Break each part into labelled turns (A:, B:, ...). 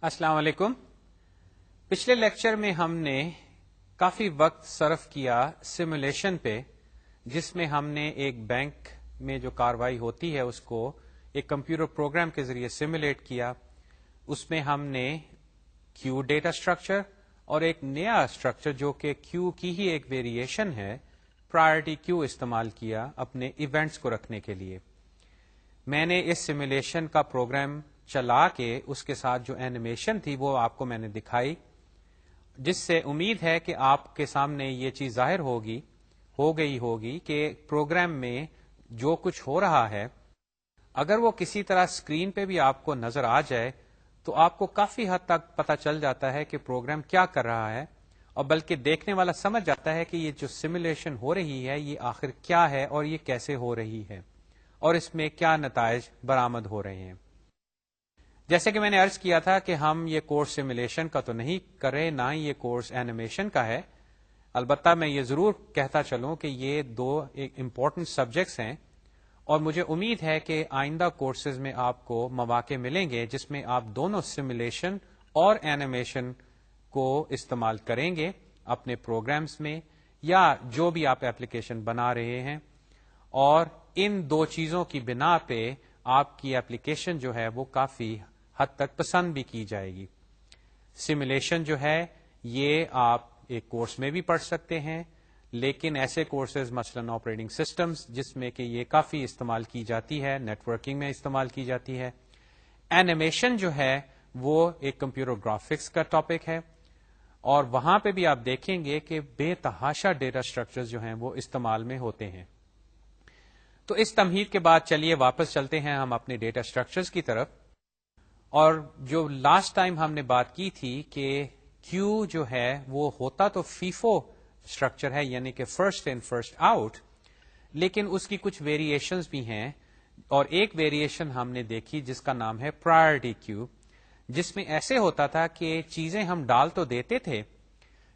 A: السلام علیکم. پچھلے لیکچر میں ہم نے کافی وقت صرف کیا سیمولیشن پہ، جس میں ہم نے ایک بینک میں جو کاروائی ہوتی ہے اس کو ایک کمپیوٹر پروگرام کے ذریعے سیمولیٹ کیا. اس میں ہم نے کیو ڈیٹا اسٹرکچر اور ایک نیا اسٹرکچر جو کہ کیو کی ہی ایک ویریشن ہے، پرائرٹی کیو، استعمال کیا اپنے ایونٹس کو رکھنے کے لیے. میں نے اس سیمولیشن کا پروگرام چلا کے اس کے ساتھ جو اینیمیشن تھی وہ آپ کو میں نے دکھائی، جس سے امید ہے کہ آپ کے سامنے یہ چیز ظاہر ہو گئی ہوگی کہ پروگرام میں جو کچھ ہو رہا ہے اگر وہ کسی طرح اسکرین پہ بھی آپ کو نظر آ جائے تو آپ کو کافی حد تک پتہ چل جاتا ہے کہ پروگرام کیا کر رہا ہے، اور بلکہ دیکھنے والا سمجھ جاتا ہے کہ یہ جو سیمولیشن ہو رہی ہے یہ آخر کیا ہے اور یہ کیسے ہو رہی ہے اور اس میں کیا نتائج برآمد ہو رہے ہیں. جیسے کہ میں نے عرض کیا تھا کہ ہم یہ کورس سیمولیشن کا تو نہیں کر رہے، نہ ہی یہ کورس اینیمیشن کا ہے. البتہ میں یہ ضرور کہتا چلوں کہ یہ دو ایک امپورٹنٹ سبجیکٹس ہیں، اور مجھے امید ہے کہ آئندہ کورسز میں آپ کو مواقع ملیں گے جس میں آپ دونوں سیمولیشن اور اینیمیشن کو استعمال کریں گے اپنے پروگرامز میں یا جو بھی آپ ایپلیکیشن بنا رہے ہیں، اور ان دو چیزوں کی بنا پہ آپ کی ایپلیکیشن جو ہے وہ کافی حد تک پسند بھی کی جائے گی. سیمولیشن جو ہے یہ آپ ایک کورس میں بھی پڑھ سکتے ہیں، لیکن ایسے کورسز مثلاً آپریٹنگ سسٹمز جس میں کہ یہ کافی استعمال کی جاتی ہے، نیٹ ورکنگ میں استعمال کی جاتی ہے. اینیمیشن جو ہے وہ ایک کمپیوٹر گرافکس کا ٹاپک ہے، اور وہاں پہ بھی آپ دیکھیں گے کہ بے تحاشا ڈیٹا اسٹرکچرز جو ہیں وہ استعمال میں ہوتے ہیں. تو اس تمہید کے بعد چلیے واپس چلتے ہیں ہم اپنے ڈیٹا اسٹرکچرز کی طرف. اور جو لاسٹ ٹائم ہم نے بات کی تھی کہ کیو جو ہے وہ ہوتا تو فیفو اسٹرکچر ہے، یعنی کہ فرسٹ ان فرسٹ آؤٹ، لیکن اس کی کچھ ویریشنز بھی ہیں، اور ایک ویریشن ہم نے دیکھی جس کا نام ہے پرائرٹی کیو، جس میں ایسے ہوتا تھا کہ چیزیں ہم ڈال تو دیتے تھے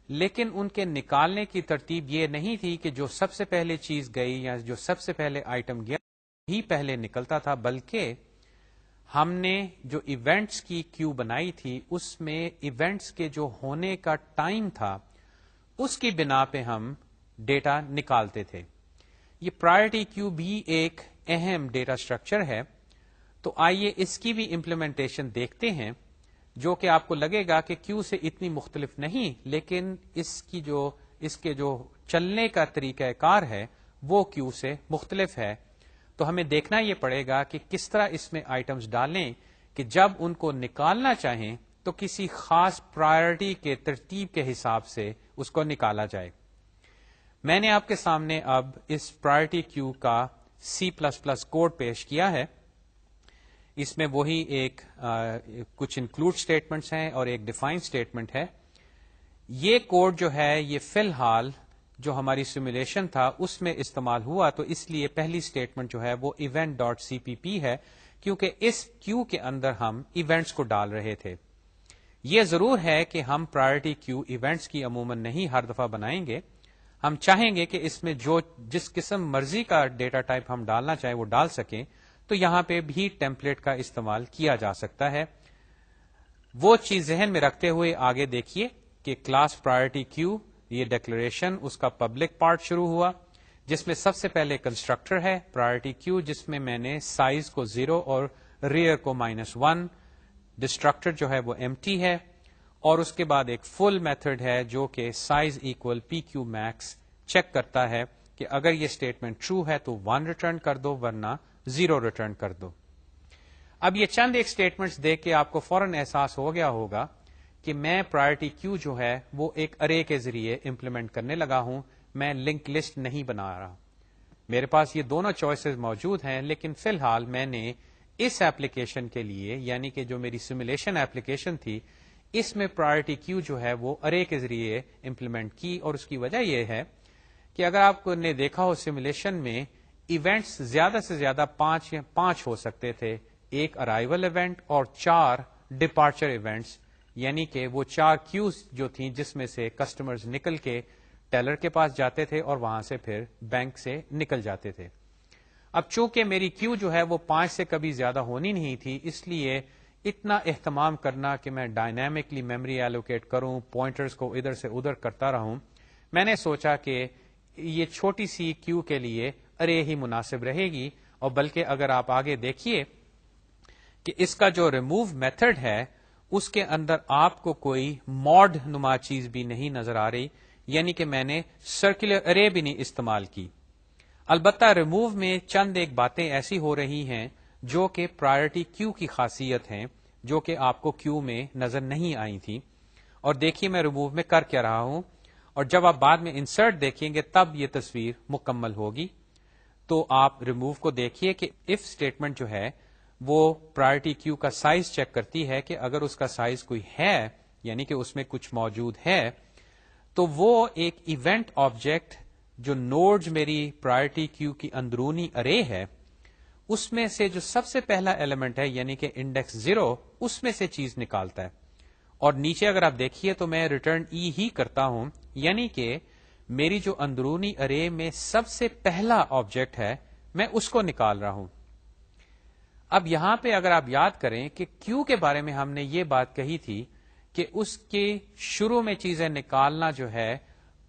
A: لیکن ان کے نکالنے کی ترتیب یہ نہیں تھی کہ جو سب سے پہلے چیز گئی یا جو سب سے پہلے آئٹم گیا ہی پہلے نکلتا تھا، بلکہ ہم نے جو ایونٹس کی کیو بنائی تھی اس میں ایونٹس کے جو ہونے کا ٹائم تھا اس کی بنا پہ ہم ڈیٹا نکالتے تھے. یہ پرائرٹی کیو بھی ایک اہم ڈیٹا اسٹرکچر ہے. تو آئیے اس کی بھی امپلیمنٹیشن دیکھتے ہیں، جو کہ آپ کو لگے گا کہ کیو سے اتنی مختلف نہیں، لیکن اس کے جو چلنے کا طریقہ کار ہے وہ کیو سے مختلف ہے. تو ہمیں دیکھنا یہ پڑے گا کہ کس طرح اس میں آئٹمز ڈالیں کہ جب ان کو نکالنا چاہیں تو کسی خاص پرائرٹی کے ترتیب کے حساب سے اس کو نکالا جائے. میں نے آپ کے سامنے اب اس پرائرٹی کیو کا C++ کوڈ پیش کیا ہے. اس میں وہی کچھ انکلوڈ اسٹیٹمنٹس ہیں اور ایک ڈیفائن اسٹیٹمنٹ ہے. یہ کوڈ جو ہے یہ فی الحال جو ہماری سیمولیشن تھا اس میں استعمال ہوا، تو اس لیے پہلی اسٹیٹمنٹ جو ہے وہ event.cpp ہے، کیونکہ اس کیو کے اندر ہم ایونٹس کو ڈال رہے تھے. یہ ضرور ہے کہ ہم پرائرٹی کیو ایونٹس کی عموماً نہیں ہر دفعہ بنائیں گے. ہم چاہیں گے کہ اس میں جس قسم مرضی کا ڈیٹا ٹائپ ہم ڈالنا چاہیں وہ ڈال سکیں، تو یہاں پہ بھی ٹیمپلیٹ کا استعمال کیا جا سکتا ہے. وہ چیز ذہن میں رکھتے ہوئے آگے دیکھیے کہ کلاس پرائرٹی کیو، یہ ڈکلیریشن اس کا پبلک پارٹ شروع ہوا، جس میں سب سے پہلے کنسٹرکٹر ہے پرائرٹی کیو، جس میں میں نے سائز کو 0 اور ریئر کو -1. ڈسٹرکٹر جو ہے وہ ایمٹی ہے، اور اس کے بعد ایک فل میتھڈ ہے جو کہ size equal PQ max check کرتا ہے کہ اگر یہ اسٹیٹمنٹ ٹرو ہے تو 1 ریٹرن کر دو، ورنہ 0 ریٹرن کر دو. اب یہ چند ایک اسٹیٹمنٹس دیکھ کے آپ کو فوراً احساس ہو گیا ہوگا کہ میں پرائرٹی کیو جو ہے وہ ایک ارے کے ذریعے امپلیمنٹ کرنے لگا ہوں، میں لنک لسٹ نہیں بنا رہا. میرے پاس یہ دونوں چوائسز موجود ہیں، لیکن فی الحال میں نے اس ایپلیکیشن کے لیے، یعنی کہ جو میری سیمولیشن ایپلیکیشن تھی، اس میں پرائرٹی کیو جو ہے وہ ارے کے ذریعے امپلیمنٹ کی. اور اس کی وجہ یہ ہے کہ اگر آپ نے دیکھا ہو سیمولیشن میں ایونٹس زیادہ سے زیادہ 5 ہو سکتے تھے، ایک ارائیول ایونٹ اور 4 ڈپارچر ایونٹس، یعنی کہ وہ 4 کیوز جو تھیں جس میں سے کسٹمرز نکل کے ٹیلر کے پاس جاتے تھے اور وہاں سے پھر بینک سے نکل جاتے تھے. اب چونکہ میری کیو جو ہے وہ 5 سے کبھی زیادہ ہونی نہیں تھی، اس لیے اتنا اہتمام کرنا کہ میں ڈائنامکلی میموری ایلوکیٹ کروں، پوائنٹرز کو ادھر سے ادھر کرتا رہوں. میں نے سوچا کہ یہ چھوٹی سی کیو کے لیے ارے ہی مناسب رہے گی. اور بلکہ اگر آپ آگے دیکھیے کہ اس کا جو ریموو میتھڈ ہے اس کے اندر آپ کو کوئی ماڈ نما چیز بھی نہیں نظر آ رہی، یعنی کہ میں نے سرکولر ارے بھی نہیں استعمال کی. البتہ ریموو میں چند ایک باتیں ایسی ہو رہی ہیں جو کہ پرائرٹی کیو کی خاصیت ہیں، جو کہ آپ کو کیو میں نظر نہیں آئی تھی. اور دیکھیے میں ریموو میں کر کیا رہا ہوں، اور جب آپ بعد میں انسرٹ دیکھیں گے تب یہ تصویر مکمل ہوگی. تو آپ ریموو کو دیکھیے کہ اف اسٹیٹمنٹ جو ہے وہ پرائرٹی کیو کا سائز چیک کرتی ہے کہ اگر اس کا سائز کوئی ہے، یعنی کہ اس میں کچھ موجود ہے، تو وہ ایک ایونٹ آبجیکٹ جو نوڈز میری پرائرٹی کیو کی اندرونی ارے ہے اس میں سے جو سب سے پہلا ایلیمنٹ ہے یعنی کہ انڈیکس 0 اس میں سے چیز نکالتا ہے. اور نیچے اگر آپ دیکھیے تو میں ریٹرن ای ہی کرتا ہوں، یعنی کہ میری جو اندرونی ارے میں سب سے پہلا آبجیکٹ ہے میں اس کو نکال رہا ہوں. اب یہاں پہ اگر آپ یاد کریں کہ کیو کے بارے میں ہم نے یہ بات کہی تھی کہ اس کے شروع میں چیزیں نکالنا جو ہے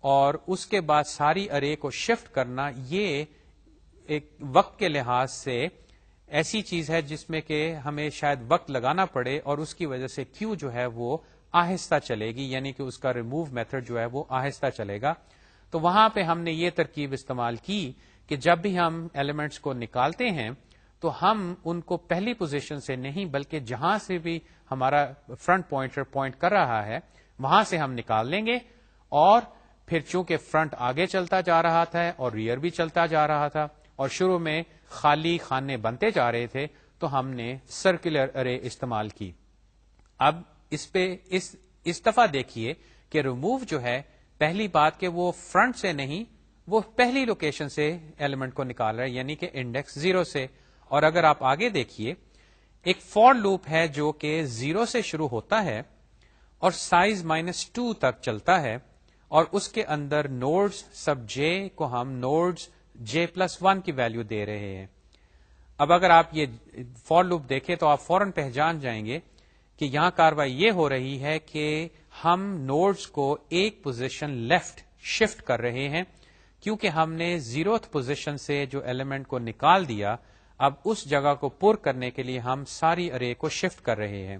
A: اور اس کے بعد ساری ارے کو شفٹ کرنا، یہ ایک وقت کے لحاظ سے ایسی چیز ہے جس میں کہ ہمیں شاید وقت لگانا پڑے، اور اس کی وجہ سے کیو جو ہے وہ آہستہ چلے گی، یعنی کہ اس کا ریموو میتھڈ جو ہے وہ آہستہ چلے گا. تو وہاں پہ ہم نے یہ ترکیب استعمال کی کہ جب بھی ہم ایلیمنٹس کو نکالتے ہیں تو ہم ان کو پہلی پوزیشن سے نہیں بلکہ جہاں سے بھی ہمارا فرنٹ پوائنٹر پوائنٹ کر رہا ہے وہاں سے ہم نکال لیں گے. اور پھر چونکہ فرنٹ آگے چلتا جا رہا تھا اور ریئر بھی چلتا جا رہا تھا اور شروع میں خالی خانے بنتے جا رہے تھے تو ہم نے سرکولر ارے استعمال کی. اب اس پہ اس دفعہ دیکھیے کہ ریموو جو ہے پہلی بات کہ وہ فرنٹ سے نہیں، وہ پہلی لوکیشن سے ایلیمنٹ کو نکال رہا ہے یعنی کہ انڈیکس 0 سے. اور اگر آپ آگے دیکھیے ایک فور لوپ ہے جو کہ 0 سے شروع ہوتا ہے اور سائز -2 تک چلتا ہے، اور اس کے اندر نوڈز سب جے کو ہم نوڈز j+1 کی ویلیو دے رہے ہیں. اب اگر آپ یہ فور لوپ دیکھیں تو آپ فوراً پہچان جائیں گے کہ یہاں کاروائی یہ ہو رہی ہے کہ ہم نوڈز کو ایک پوزیشن لیفٹ شفٹ کر رہے ہیں، کیونکہ ہم نے 0th پوزیشن سے جو ایلیمنٹ کو نکال دیا اب اس جگہ کو پر کرنے کے لیے ہم ساری ارے کو شفٹ کر رہے ہیں.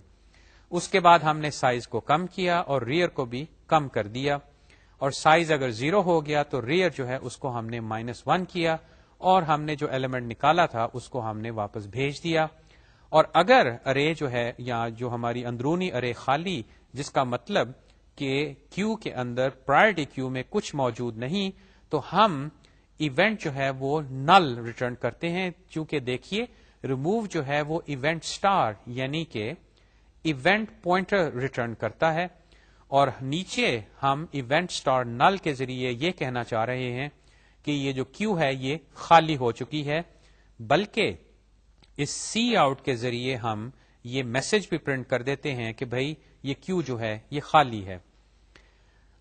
A: اس کے بعد ہم نے سائز کو کم کیا اور ریئر کو بھی کم کر دیا، اور سائز اگر 0 ہو گیا تو ریئر جو ہے اس کو ہم نے -1 کیا اور ہم نے جو ایلیمنٹ نکالا تھا اس کو ہم نے واپس بھیج دیا. اور اگر ارے جو ہے یا جو ہماری اندرونی ارے خالی، جس کا مطلب کہ کیو کے اندر پرائرٹی کیو میں کچھ موجود نہیں، تو ہم ایونٹ جو ہے وہ نل ریٹرن کرتے ہیں. چونکہ دیکھیے ریموو جو ہے وہ ایونٹ اسٹار یعنی کہ ایونٹ پوائنٹر ریٹرن کرتا ہے، اور نیچے ہم ایونٹ اسٹار نل کے ذریعے یہ کہنا چاہ رہے ہیں کہ یہ جو کیو ہے یہ خالی ہو چکی ہے. بلکہ اس سی آؤٹ کے ذریعے ہم یہ میسج بھی پرنٹ کر دیتے ہیں کہ بھائی یہ کیو جو ہے یہ خالی ہے.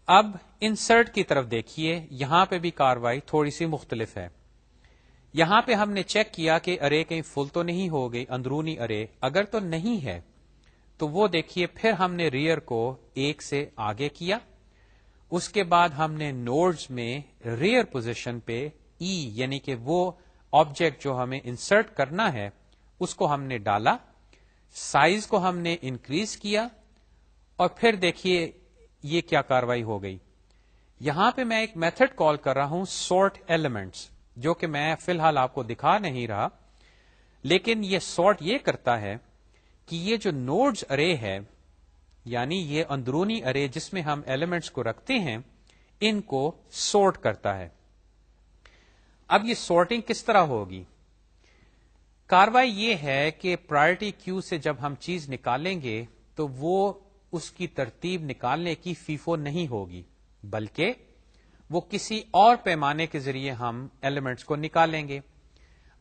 A: اب انسرٹ کی طرف دیکھیے، یہاں پہ بھی کاروائی تھوڑی سی مختلف ہے. یہاں پہ ہم نے چیک کیا کہ ارے کہیں فل تو نہیں ہو گئی اندرونی ارے، اگر تو نہیں ہے تو وہ دیکھیے پھر ہم نے ریئر کو 1 سے آگے کیا. اس کے بعد ہم نے نوڈز میں ریئر پوزیشن پہ ای یعنی کہ وہ آبجیکٹ جو ہمیں انسرٹ کرنا ہے اس کو ہم نے ڈالا، سائز کو ہم نے انکریز کیا، اور پھر دیکھیے یہ کیا کاروائی ہو گئی. یہاں پہ میں ایک میتھڈ کال کر رہا ہوں سورٹ ایلیمنٹس، جو کہ میں فی الحال آپ کو دکھا نہیں رہا، لیکن یہ سورٹ یہ کرتا ہے کہ یہ جو نوڈز ارے ہے یعنی یہ اندرونی ارے جس میں ہم ایلیمنٹس کو رکھتے ہیں ان کو سورٹ کرتا ہے. اب یہ سورٹنگ کس طرح ہوگی؟ کاروائی یہ ہے کہ پرائرٹی کیو سے جب ہم چیز نکالیں گے تو وہ اس کی ترتیب نکالنے کی فیفو نہیں ہوگی، بلکہ وہ کسی اور پیمانے کے ذریعے ہم ایلیمنٹس کو نکالیں گے.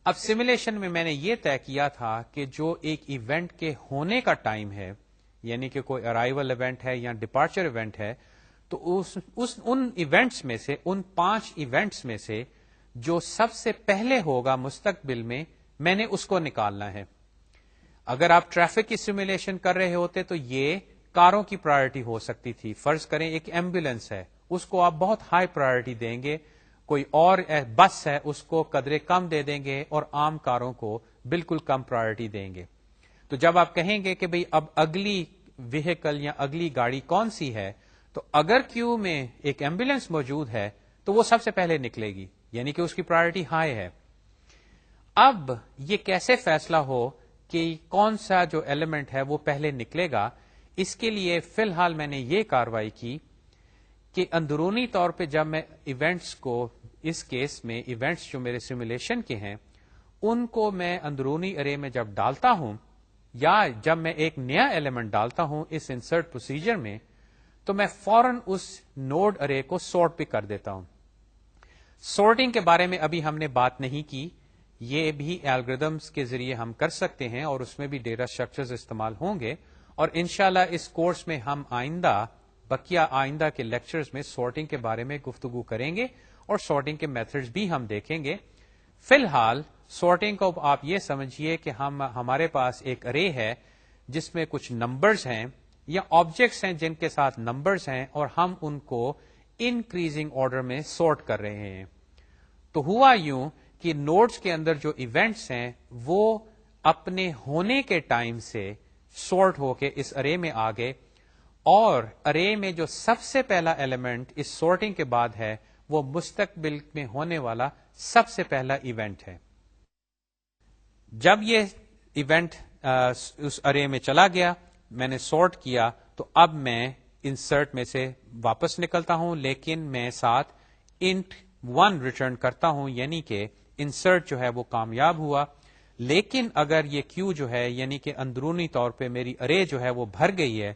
A: اب سیمولیشن میں میں نے یہ طے کیا تھا کہ جو ایک ایونٹ کے ہونے کا ٹائم ہے یعنی کہ کوئی ارائیول ایونٹ ہے یا ڈپارچر ایونٹ ہے، تو ان ایونٹس میں سے ان 5 ایونٹس میں سے جو سب سے پہلے ہوگا مستقبل میں نے اس کو نکالنا ہے. اگر آپ ٹریفک کی سیمولیشن کر رہے ہوتے تو یہ کاروں کی پرائرٹی ہو سکتی تھی. فرض کریں ایک ایمبولینس ہے, اس کو آپ بہت ہائی پرائرٹی دیں گے, کوئی اور بس ہے اس کو قدرے کم دے دیں گے, اور عام کاروں کو بالکل کم پرائرٹی دیں گے. تو جب آپ کہیں گے کہ بھئی اب اگلی وہیکل یا اگلی گاڑی کون سی ہے, تو اگر کیو میں ایک ایمبولینس موجود ہے تو وہ سب سے پہلے نکلے گی, یعنی کہ اس کی پرائرٹی ہائی ہے. اب یہ کیسے فیصلہ ہو کہ کون سا جو ایلیمنٹ ہے وہ پہلے نکلے گا, اس کے لیے فی الحال میں نے یہ کاروائی کی کہ اندرونی طور پہ جب میں ایونٹس کو, اس کیس میں ایونٹس جو میرے سیمولیشن کے ہیں ان کو میں اندرونی ارے میں جب ڈالتا ہوں, یا جب میں ایک نیا ایلیمنٹ ڈالتا ہوں اس انسرٹ پروسیجر میں, تو میں فوراً اس نوڈ ارے کو سورٹ بھی کر دیتا ہوں. سورٹنگ کے بارے میں ابھی ہم نے بات نہیں کی, یہ بھی الگوریدمس کے ذریعے ہم کر سکتے ہیں اور اس میں بھی ڈیٹا اسٹرکچرز استعمال ہوں گے, اور انشاءاللہ اس کورس میں ہم بقیہ آئندہ کے لیکچرز میں سورٹنگ کے بارے میں گفتگو کریں گے اور سورٹنگ کے میتھڈز بھی ہم دیکھیں گے. فی الحال سورٹنگ کو آپ یہ سمجھیے کہ ہمارے پاس ایک ارے ہے جس میں کچھ نمبرز ہیں یا آبجیکٹس ہیں جن کے ساتھ نمبرز ہیں, اور ہم ان کو انکریزنگ آرڈر میں سورٹ کر رہے ہیں. تو ہوا یوں کہ نوڈز کے اندر جو ایونٹس ہیں وہ اپنے ہونے کے ٹائم سے سورٹ ہو کے اس ارے میں آ گئے, اور ارے میں جو سب سے پہلا ایلیمنٹ اس سورٹنگ کے بعد ہے وہ مستقبل میں ہونے والا سب سے پہلا ایونٹ ہے. جب یہ ایونٹ اس ارے میں چلا گیا, میں نے سورٹ کیا, تو اب میں انسرٹ میں سے واپس نکلتا ہوں, لیکن میں ساتھ انٹ 1 ریٹرن کرتا ہوں, یعنی کہ انسرٹ جو ہے وہ کامیاب ہوا. لیکن اگر یہ کیو جو ہے یعنی کہ اندرونی طور پہ میری ارے جو ہے وہ بھر گئی ہے,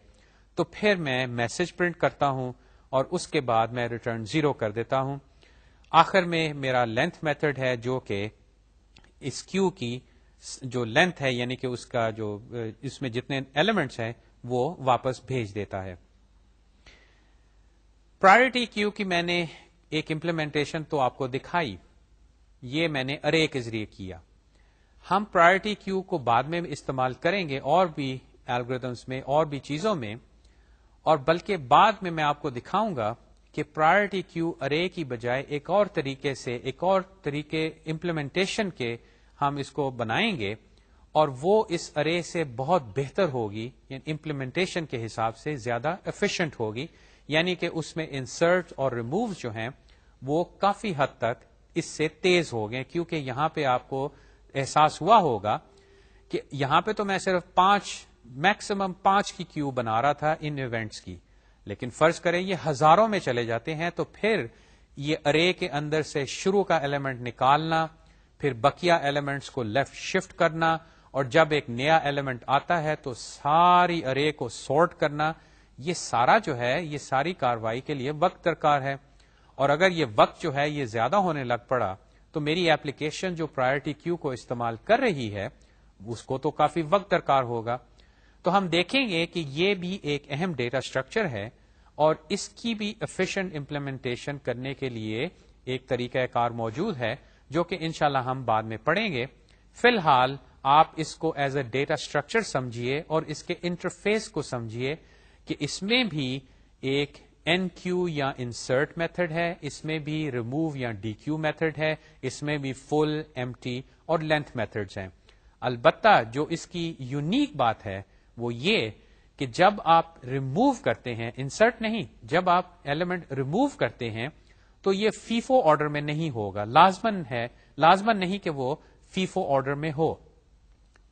A: تو پھر میں میسج پرنٹ کرتا ہوں اور اس کے بعد میں ریٹرن 0 کر دیتا ہوں. آخر میں میرا لینتھ میتھڈ ہے جو کہ اس کیو کی جو لینتھ ہے یعنی کہ اس کا جو اس میں جتنے ایلیمنٹس ہیں وہ واپس بھیج دیتا ہے. پرائرٹی کیو کی میں نے ایک امپلیمنٹیشن تو آپ کو دکھائی, یہ میں نے ارے کے ذریعے کیا. ہم پرائرٹی کیو کو بعد میں استعمال کریں گے اور بھی الگوریدمس میں اور بھی چیزوں میں, اور بلکہ بعد میں آپ کو دکھاؤں گا کہ پرائرٹی کیو ارے کی بجائے ایک اور طریقے امپلیمنٹیشن کے ہم اس کو بنائیں گے, اور وہ اس ارے سے بہت بہتر ہوگی, یعنی امپلیمنٹیشن کے حساب سے زیادہ ایفیشینٹ ہوگی, یعنی کہ اس میں انسرٹ اور ریموو جو ہیں وہ کافی حد تک اس سے تیز ہو گئے. کیونکہ یہاں پہ آپ کو احساس ہوا ہوگا کہ یہاں پہ تو میں صرف میکسیمم 5 کی کیو بنا رہا تھا ان ایونٹس کی, لیکن فرض کریں یہ ہزاروں میں چلے جاتے ہیں, تو پھر یہ ارے کے اندر سے شروع کا ایلیمنٹ نکالنا, پھر بقیہ ایلیمنٹس کو لیفٹ شفٹ کرنا, اور جب ایک نیا ایلیمنٹ آتا ہے تو ساری ارے کو سورٹ کرنا, یہ سارا جو ہے یہ ساری کاروائی کے لیے وقت درکار ہے. اور اگر یہ وقت جو ہے یہ زیادہ ہونے لگ پڑا تو میری ایپلیکیشن جو پرائرٹی کیو کو استعمال کر رہی ہے اس کو تو کافی وقت درکار ہوگا. تو ہم دیکھیں گے کہ یہ بھی ایک اہم ڈیٹا اسٹرکچر ہے, اور اس کی بھی ایفیشینٹ امپلیمنٹیشن کرنے کے لیے ایک طریقہ کار موجود ہے جو کہ انشاءاللہ ہم بعد میں پڑھیں گے. فی الحال آپ اس کو ایز اے ڈیٹا اسٹرکچر سمجھیے اور اس کے انٹرفیس کو سمجھیے کہ اس میں بھی ایک این کیو یا انسرٹ میتھڈ ہے, اس میں بھی ریموو یا ڈی کیو میتھڈ ہے, اس میں بھی فل, ایمٹی اور لینتھ میتھڈز ہیں. البتہ جو اس کی یونیک بات ہے وہ یہ کہ جب آپ ریموو کرتے ہیں, انسرٹ نہیں, جب آپ ایلیمنٹ ریموو کرتے ہیں تو یہ فیفو آرڈر میں نہیں ہوگا. لازمن نہیں کہ وہ فیفو آرڈر میں ہو,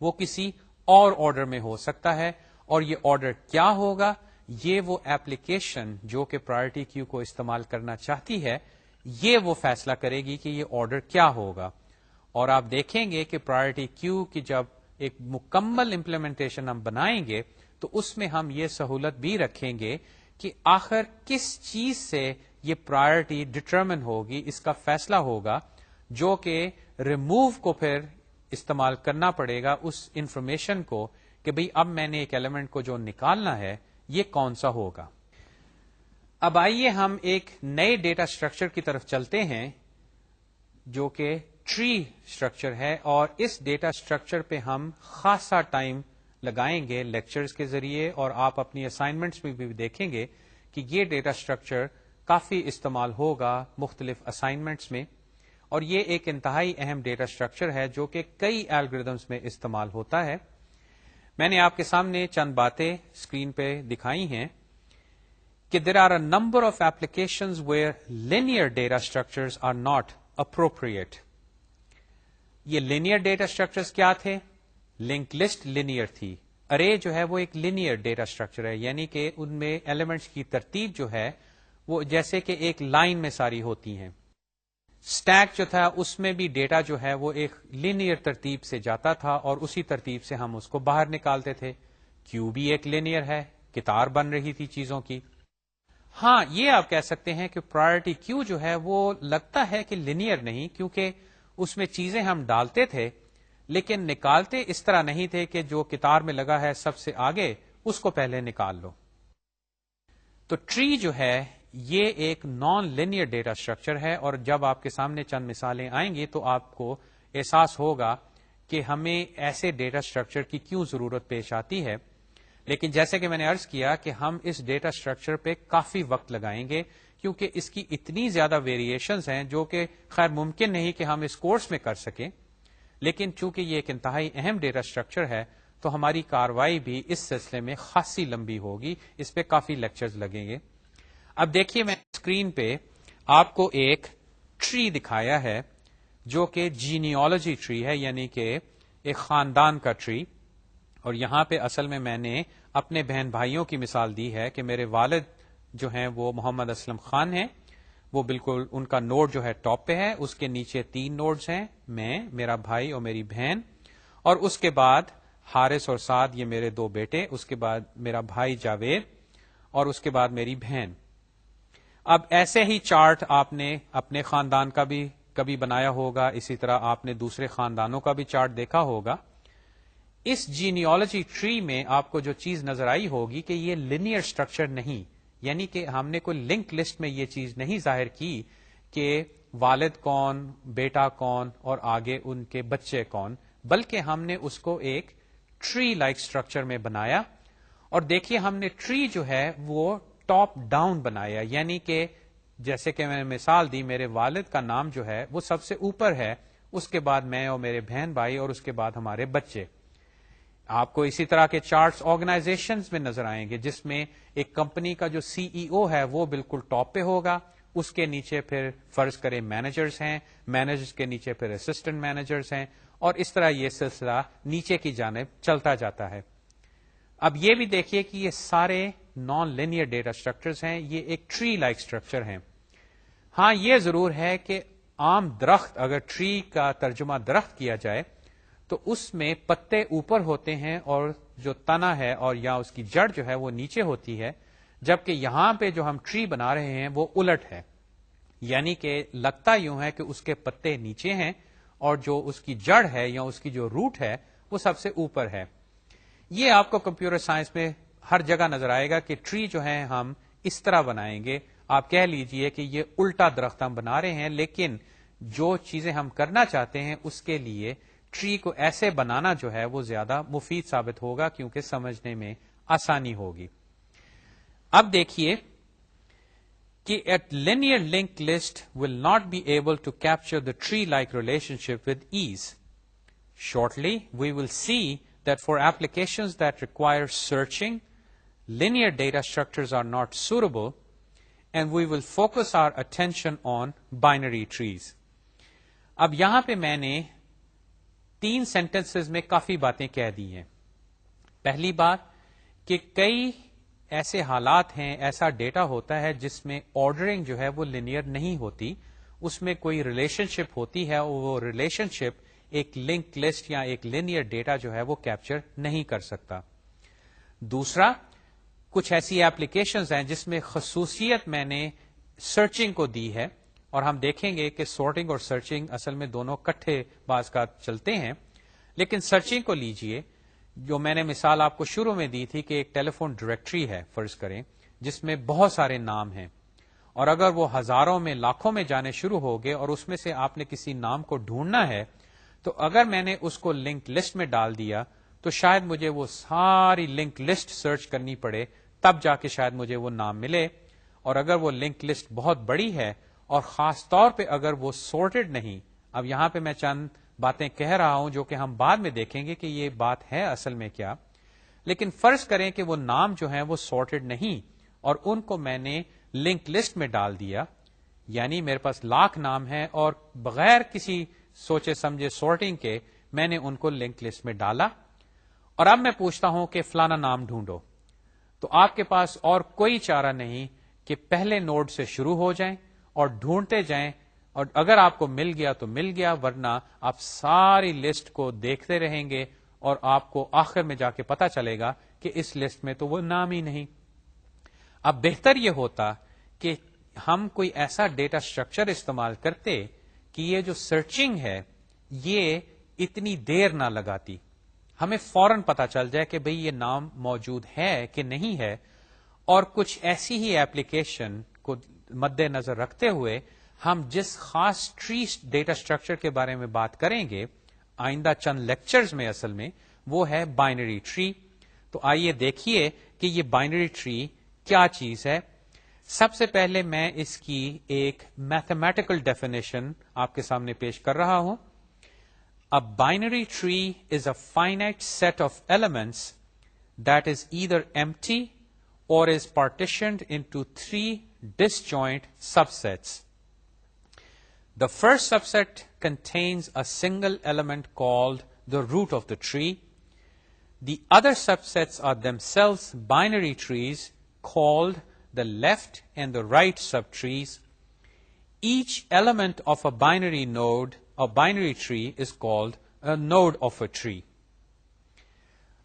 A: وہ کسی اور آرڈر میں ہو سکتا ہے. اور یہ آرڈر کیا ہوگا, یہ وہ ایپلیکیشن جو کہ پرائرٹی کیو کو استعمال کرنا چاہتی ہے یہ وہ فیصلہ کرے گی کہ یہ آرڈر کیا ہوگا. اور آپ دیکھیں گے کہ پرائرٹی کیو کی جب ایک مکمل امپلیمنٹیشن ہم بنائیں گے تو اس میں ہم یہ سہولت بھی رکھیں گے کہ آخر کس چیز سے یہ پرائرٹی ڈٹرمن ہوگی, اس کا فیصلہ ہوگا, جو کہ ریموو کو پھر استعمال کرنا پڑے گا اس انفارمیشن کو کہ بھئی اب میں نے ایک ایلیمنٹ کو جو نکالنا ہے یہ کون سا ہوگا. اب آئیے ہم ایک نئے ڈیٹا اسٹرکچر کی طرف چلتے ہیں جو کہ ٹری اسٹرکچر ہے، اور اس ڈیٹا اسٹرکچر پہ ہم خاصا ٹائم لگائیں گے لیکچرز کے ذریعے، اور آپ اپنی اسائنمنٹس میں بھی دیکھیں گے کہ یہ ڈیٹا اسٹرکچر کافی استعمال ہوگا مختلف اسائنمنٹس میں، اور یہ ایک انتہائی اہم ڈیٹا اسٹرکچر ہے جو کہ کئی الگوریدمز میں استعمال ہوتا ہے۔ میں نے آپ کے سامنے چند باتیں اسکرین پہ دکھائی ہیں کہ there are a number of applications where linear data structures are not appropriate۔ یہ لینئر ڈیٹا اسٹرکچرز کیا تھے؟ لنک لسٹ لینئر تھی، ارے جو ہے وہ ایک لینئر ڈیٹا اسٹرکچر ہے، یعنی کہ ان میں ایلیمنٹس کی ترتیب جو ہے وہ جیسے کہ ایک لائن میں ساری ہوتی ہیں۔ اسٹیک جو تھا اس میں بھی ڈیٹا جو ہے وہ ایک لینئر ترتیب سے جاتا تھا، اور اسی ترتیب سے ہم اس کو باہر نکالتے تھے۔ کیو بھی ایک لینئر ہے، قطار بن رہی تھی چیزوں کی۔ ہاں، یہ آپ کہہ سکتے ہیں کہ پرائرٹی کیو جو ہے وہ لگتا ہے کہ لینئر نہیں، کیونکہ اس میں چیزیں ہم ڈالتے تھے لیکن نکالتے اس طرح نہیں تھے کہ جو قطار میں لگا ہے سب سے آگے اس کو پہلے نکال لو۔ تو ٹری جو ہے یہ ایک نان لینئر ڈیٹا اسٹرکچر ہے، اور جب آپ کے سامنے چند مثالیں آئیں گی تو آپ کو احساس ہوگا کہ ہمیں ایسے ڈیٹا اسٹرکچر کی کیوں ضرورت پیش آتی ہے۔ لیکن جیسے کہ میں نے عرض کیا کہ ہم اس ڈیٹا اسٹرکچر پہ کافی وقت لگائیں گے، کیونکہ اس کی اتنی زیادہ ویریشنز ہیں جو کہ خیر ممکن نہیں کہ ہم اس کورس میں کر سکیں، لیکن چونکہ یہ ایک انتہائی اہم ڈیٹا اسٹرکچر ہے تو ہماری کاروائی بھی اس سلسلے میں خاصی لمبی ہوگی، اس پہ کافی لیکچرز لگیں گے۔ اب دیکھیے میں اسکرین پہ آپ کو ایک ٹری دکھایا ہے جو کہ جینیالوجی ٹری ہے، یعنی کہ ایک خاندان کا ٹری، اور یہاں پہ اصل میں نے اپنے بہن بھائیوں کی مثال دی ہے کہ میرے والد جو ہیں وہ محمد اسلم خان ہیں، وہ بالکل ان کا نوڈ جو ہے ٹاپ پہ ہے، اس کے نیچے 3 نوڈز ہیں، میں، میرا بھائی اور میری بہن، اور اس کے بعد حارث اور سعد یہ میرے 2 بیٹے، اس کے بعد میرا بھائی جاوید، اور اس کے بعد میری بہن۔ اب ایسے ہی چارٹ آپ نے اپنے خاندان کا بھی کبھی بنایا ہوگا، اسی طرح آپ نے دوسرے خاندانوں کا بھی چارٹ دیکھا ہوگا۔ اس جینیالوجی ٹری میں آپ کو جو چیز نظر آئی ہوگی کہ یہ لینئر اسٹرکچر نہیں، یعنی کہ ہم نے کوئی لنک لسٹ میں یہ چیز نہیں ظاہر کی کہ والد کون، بیٹا کون، اور آگے ان کے بچے کون، بلکہ ہم نے اس کو ایک ٹری لائک اسٹرکچر میں بنایا۔ اور دیکھیے ہم نے ٹری جو ہے وہ ٹاپ ڈاؤن بنایا، یعنی کہ جیسے کہ میں نے مثال دی، میرے والد کا نام جو ہے وہ سب سے اوپر ہے، اس کے بعد میں اور میرے بہن بھائی، اور اس کے بعد ہمارے بچے۔ آپ کو اسی طرح کے چارٹس آرگنائزیشنز میں نظر آئیں گے جس میں ایک کمپنی کا جو سی ای او ہے وہ بالکل ٹاپ پہ ہوگا، اس کے نیچے پھر فرض کریں مینیجرز ہیں، مینیجرز کے نیچے پھر اسسٹنٹ مینیجرز ہیں، اور اس طرح یہ سلسلہ نیچے کی جانب چلتا جاتا ہے۔ اب یہ بھی دیکھیے کہ یہ سارے نان لینئر ڈیٹا اسٹرکچرز ہیں، یہ ایک ٹری لائک اسٹرکچر ہیں۔ ہاں یہ ضرور ہے کہ عام درخت، اگر ٹری کا ترجمہ درخت کیا جائے تو اس میں پتے اوپر ہوتے ہیں اور جو تنا ہے اور یا اس کی جڑ جو ہے وہ نیچے ہوتی ہے، جبکہ یہاں پہ جو ہم ٹری بنا رہے ہیں وہ الٹ ہے، یعنی کہ لگتا یوں ہے کہ اس کے پتے نیچے ہیں اور جو اس کی جڑ ہے یا اس کی جو روٹ ہے وہ سب سے اوپر ہے۔ یہ آپ کو کمپیوٹر سائنس میں ہر جگہ نظر آئے گا کہ ٹری جو ہے ہم اس طرح بنائیں گے، آپ کہہ لیجئے کہ یہ الٹا درخت ہم بنا رہے ہیں، لیکن جو چیزیں ہم کرنا چاہتے ہیں اس کے لیے ٹری کو ایسے بنانا جو ہے وہ زیادہ مفید ثابت ہوگا کیونکہ سمجھنے میں آسانی ہوگی۔ اب دیکھیے کہ a linear linked list will not be able to capture the tree-like relationship with ease. Shortly, we will see that for applications that require searching, linear data structures are not suitable, and we will focus our attention on binary trees. اب یہاں پہ میں نے 3 sentences میں کافی باتیں کہہ دی ہیں۔ پہلی بات کہ کئی ایسے حالات ہیں، ایسا ڈیٹا ہوتا ہے جس میں آرڈرنگ جو ہے وہ لینئر نہیں ہوتی، اس میں کوئی ریلیشن شپ ہوتی ہے اور وہ ریلیشن شپ ایک لنک لسٹ یا ایک لینئر ڈیٹا جو ہے وہ کیپچر نہیں کر سکتا۔ دوسرا، کچھ ایسی ایپلیکیشنز ہیں جس میں خصوصیت میں نے سرچنگ کو دی ہے، اور ہم دیکھیں گے کہ سارٹنگ اور سرچنگ اصل میں دونوں کٹھے بعض کا چلتے ہیں، لیکن سرچنگ کو لیجئے، جو میں نے مثال آپ کو شروع میں دی تھی کہ ایک ٹیلی فون ڈائریکٹری ہے فرض کریں جس میں بہت سارے نام ہیں، اور اگر وہ ہزاروں میں لاکھوں میں جانے شروع ہو گئے اور اس میں سے آپ نے کسی نام کو ڈھونڈنا ہے، تو اگر میں نے اس کو لنک لسٹ میں ڈال دیا تو شاید مجھے وہ ساری لنک لسٹ سرچ کرنی پڑے، تب جا کے شاید مجھے وہ نام ملے. اور اگر وہ لنک لسٹ بہت بڑی ہے اور خاص طور پہ اگر وہ سورٹڈ نہیں، اب یہاں پہ میں چند باتیں کہہ رہا ہوں جو کہ ہم بعد میں دیکھیں گے کہ یہ بات ہے اصل میں کیا، لیکن فرض کریں کہ وہ نام جو ہیں وہ سورٹڈ نہیں اور ان کو میں نے لنک لسٹ میں ڈال دیا، یعنی میرے پاس لاکھ نام ہے اور بغیر کسی سوچے سمجھے سورٹنگ کے میں نے ان کو لنک لسٹ میں ڈالا، اور اب میں پوچھتا ہوں کہ فلانا نام ڈھونڈو، تو آپ کے پاس اور کوئی چارہ نہیں کہ پہلے نوڈ سے شروع ہو جائیں اور ڈھونڈتے جائیں، اور اگر آپ کو مل گیا تو مل گیا، ورنہ آپ ساری لسٹ کو دیکھتے رہیں گے اور آپ کو آخر میں جا کے پتا چلے گا کہ اس لسٹ میں تو وہ نام ہی نہیں. اب بہتر یہ ہوتا کہ ہم کوئی ایسا ڈیٹا اسٹرکچر استعمال کرتے کہ یہ جو سرچنگ ہے یہ اتنی دیر نہ لگاتی، ہمیں فوراً پتا چل جائے کہ بھئی یہ نام موجود ہے کہ نہیں ہے. اور کچھ ایسی ہی ایپلیکیشن کو مد نظر رکھتے ہوئے ہم جس خاص ٹری ڈیٹا اسٹرکچر کے بارے میں بات کریں گے آئندہ چند لیکچرز میں، اصل میں وہ ہے بائنری ٹری. تو آئیے دیکھیے کہ یہ بائنری ٹری کیا چیز ہے. سب سے پہلے میں اس کی ایک میتھمیٹیکل ڈیفینیشن آپ کے سامنے پیش کر رہا ہوں. A binary tree is a finite set of elements that is either empty or is partitioned into three disjoint subsets. The first subset contains a single element called the root of the tree. The other subsets are themselves binary trees called the left and the right subtrees. Each element of a binary node, a binary tree, is called a node of a tree.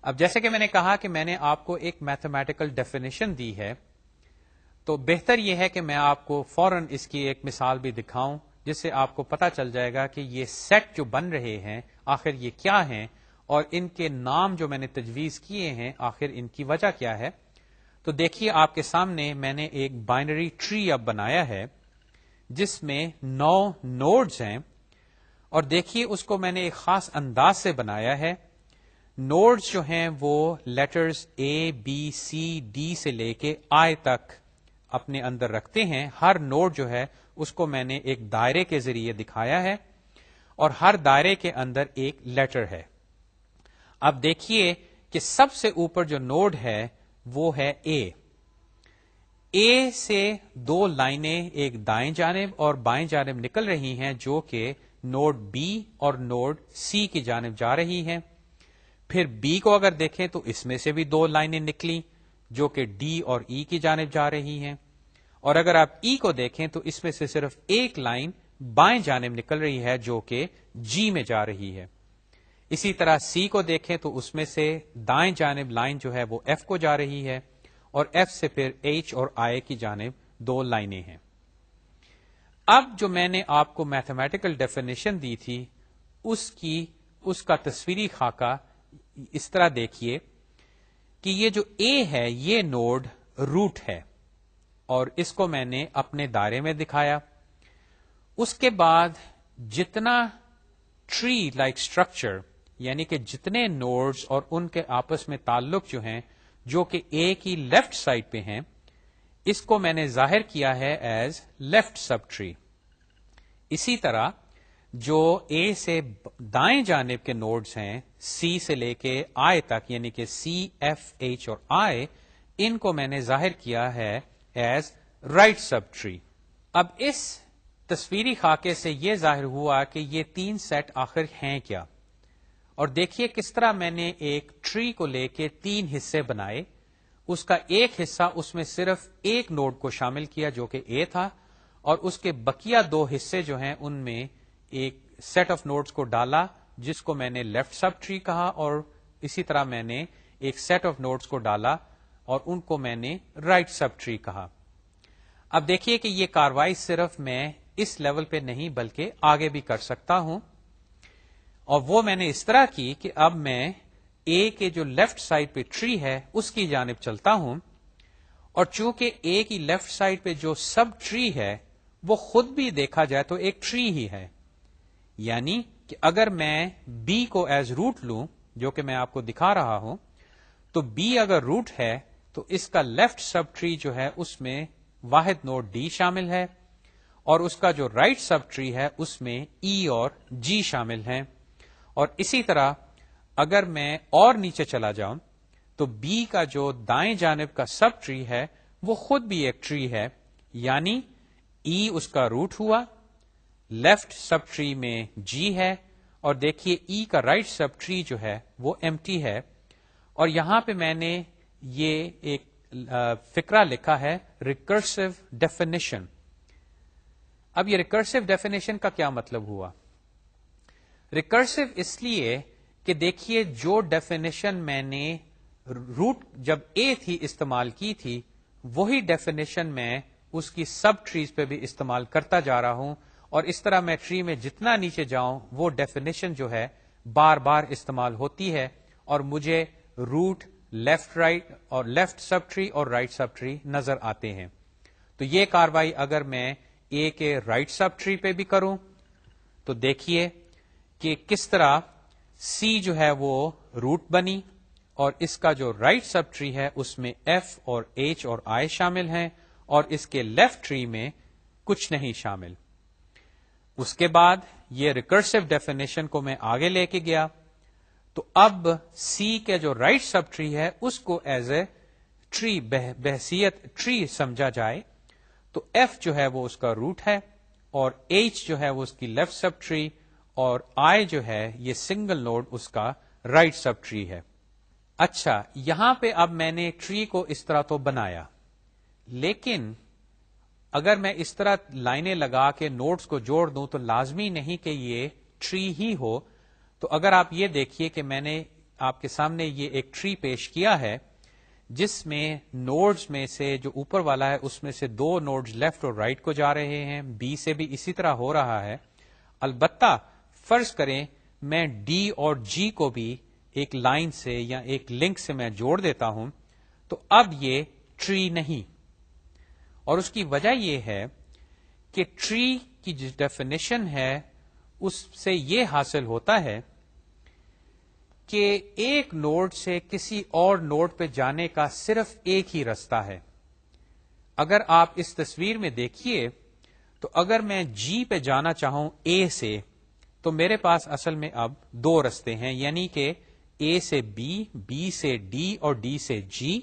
A: اب جیسے کہ میں نے کہا کہ میں نے آپ کو ایک میتھمیٹیکل ڈیفینیشن دی ہے، تو بہتر یہ ہے کہ میں آپ کو فوراً اس کی ایک مثال بھی دکھاؤں جس سے آپ کو پتا چل جائے گا کہ یہ سیٹ جو بن رہے ہیں آخر یہ کیا ہیں اور ان کے نام جو میں نے تجویز کیے ہیں آخر ان کی وجہ کیا ہے. تو دیکھیے آپ کے سامنے میں نے ایک بائنری ٹری اب بنایا ہے جس میں 9 نوڈز ہیں، اور دیکھیے اس کو میں نے ایک خاص انداز سے بنایا ہے. نوڈز جو ہیں وہ لیٹرز اے بی سی ڈی سے لے کے آئی تک اپنے اندر رکھتے ہیں. ہر نوڈ جو ہے اس کو میں نے ایک دائرے کے ذریعے دکھایا ہے اور ہر دائرے کے اندر ایک لیٹر ہے. اب دیکھیے کہ سب سے اوپر جو نوڈ ہے وہ ہے اے. اے سے 2 لائنیں ایک دائیں جانب اور بائیں جانب نکل رہی ہیں جو کہ نوڈ بی اور نوڈ سی کی جانب جا رہی ہیں. پھر بی کو اگر دیکھیں تو اس میں سے بھی 2 لائنیں نکلی جو کہ ڈی اور ای کی جانب جا رہی ہیں، اور اگر آپ ای کو دیکھیں تو اس میں سے صرف ایک لائن بائیں جانب نکل رہی ہے جو کہ جی میں جا رہی ہے. اسی طرح سی کو دیکھیں تو اس میں سے دائیں جانب لائن جو ہے وہ ایف کو جا رہی ہے، اور ایف سے پھر ایچ اور آئی کی جانب 2 لائنیں ہیں. اب جو میں نے آپ کو میتھمیٹیکل ڈیفینیشن دی تھی اس کا تصویری خاکہ اس طرح دیکھیے کہ یہ جو اے ہے یہ نوڈ روٹ ہے اور اس کو میں نے اپنے دائرے میں دکھایا. اس کے بعد جتنا ٹری لائک اسٹرکچر یعنی کہ جتنے نوڈز اور ان کے آپس میں تعلق جو ہیں جو کہ اے کی لیفٹ سائڈ پہ ہیں، اس کو میں نے ظاہر کیا ہے ایز لیفٹ سب ٹری. اسی طرح جو اے سے دائیں جانب کے نوڈز ہیں سی سے لے کے آئی تک یعنی کہ سی ایف ایچ اور آئی، ان کو میں نے ظاہر کیا ہے ایز رائٹ سب ٹری. اب اس تصویری خاکے سے یہ ظاہر ہوا کہ یہ 3 سیٹ آخر ہیں کیا، اور دیکھیے کس طرح میں نے ایک ٹری کو لے کے 3 حصے بنائے. اس کا ایک حصہ اس میں صرف ایک نوڈ کو شامل کیا جو کہ اے تھا، اور اس کے بقیہ 2 حصے جو ہیں ان میں ایک سیٹ آف نوڈز کو ڈالا جس کو میں نے لیفٹ سب ٹری کہا، اور اسی طرح میں نے ایک سیٹ آف نوڈز کو ڈالا اور ان کو میں نے رائٹ سب ٹری کہا. اب دیکھیے کہ یہ کاروائی صرف میں اس لیول پہ نہیں بلکہ آگے بھی کر سکتا ہوں، اور وہ میں نے اس طرح کی کہ اب میں اے کے جو لیفٹ سائڈ پہ ٹری ہے اس کی جانب چلتا ہوں، اور چونکہ اے کی لیفٹ سائڈ پہ جو سب ٹری ہے وہ خود بھی دیکھا جائے تو ایک ٹری ہی ہے، یعنی کہ اگر میں بی کو ایز روٹ لوں، جو کہ میں آپ کو دکھا رہا ہوں، تو بی اگر روٹ ہے تو اس کا لیفٹ سب ٹری جو ہے اس میں واحد نوڈ ڈی شامل ہے، اور اس کا جو رائٹ سب ٹری ہے اس میں ای اور جی شامل ہیں. اور اسی طرح اگر میں اور نیچے چلا جاؤں تو بی کا جو دائیں جانب کا سب ٹری ہے وہ خود بھی ایک ٹری ہے، یعنی ای اس کا روٹ ہوا، لیفٹ سب ٹری میں جی ہے، اور دیکھیے ای کا رائٹ سب ٹری جو ہے وہ ایمٹی ہے. اور یہاں پہ میں نے یہ ایک فقرہ لکھا ہے ریکرسو ڈیفینیشن. اب یہ ریکرسو ڈیفینیشن کا کیا مطلب ہوا؟ ریکرسو اس لیے کہ دیکھیے جو ڈیفینیشن میں نے روٹ جب اے تھی استعمال کی تھی وہی ڈیفینیشن میں اس کی سب ٹریز پہ بھی استعمال کرتا جا رہا ہوں، اور اس طرح میں ٹری میں جتنا نیچے جاؤں وہ ڈیفینیشن جو ہے بار بار استعمال ہوتی ہے، اور مجھے روٹ، لیفٹ رائٹ اور لیفٹ سب ٹری اور رائٹ سب ٹری نظر آتے ہیں. تو یہ کاروائی اگر میں اے کے رائٹ سب ٹری پہ بھی کروں تو دیکھیے کہ کس طرح سی جو ہے وہ روٹ بنی، اور اس کا جو رائٹ سب ٹری ہے اس میں ایف اور ایچ اور آئی شامل ہیں، اور اس کے لیفٹ ٹری میں کچھ نہیں شامل. اس کے بعد یہ ریکرسو ڈیفینیشن کو میں آگے لے کے گیا، تو اب سی کے جو رائٹ سب ٹری ہے اس کو ایز اے ٹری بحیثیت ٹری سمجھا جائے، تو ایف جو ہے وہ اس کا روٹ ہے، اور ایچ جو ہے وہ اس کی لیفٹ سب ٹری، اور آئی جو ہے یہ سنگل نوڈ اس کا رائٹ سب ٹری ہے. اچھا، یہاں پہ اب میں نے ٹری کو اس طرح تو بنایا، لیکن اگر میں اس طرح لائنیں لگا کے نوڈز کو جوڑ دوں تو لازمی نہیں کہ یہ ٹری ہی ہو. تو اگر آپ یہ دیکھیے کہ میں نے آپ کے سامنے یہ ایک ٹری پیش کیا ہے جس میں نوڈز میں سے جو اوپر والا ہے اس میں سے دو نوڈز لیفٹ اور رائٹ کو جا رہے ہیں، بی سے بھی اسی طرح ہو رہا ہے. البتہ فرض کریں میں ڈی اور جی کو بھی ایک لائن سے یا ایک لنک سے میں جوڑ دیتا ہوں، تو اب یہ ٹری نہیں. اور اس کی وجہ یہ ہے کہ ٹری کی جو ڈیفینیشن ہے اس سے یہ حاصل ہوتا ہے کہ ایک نوڈ سے کسی اور نوڈ پہ جانے کا صرف ایک ہی رستہ ہے. اگر آپ اس تصویر میں دیکھیے تو اگر میں جی پہ جانا چاہوں اے سے تو میرے پاس اصل میں اب دو رستے ہیں، یعنی کہ اے سے بی، بی سے ڈی اور ڈی سے جی،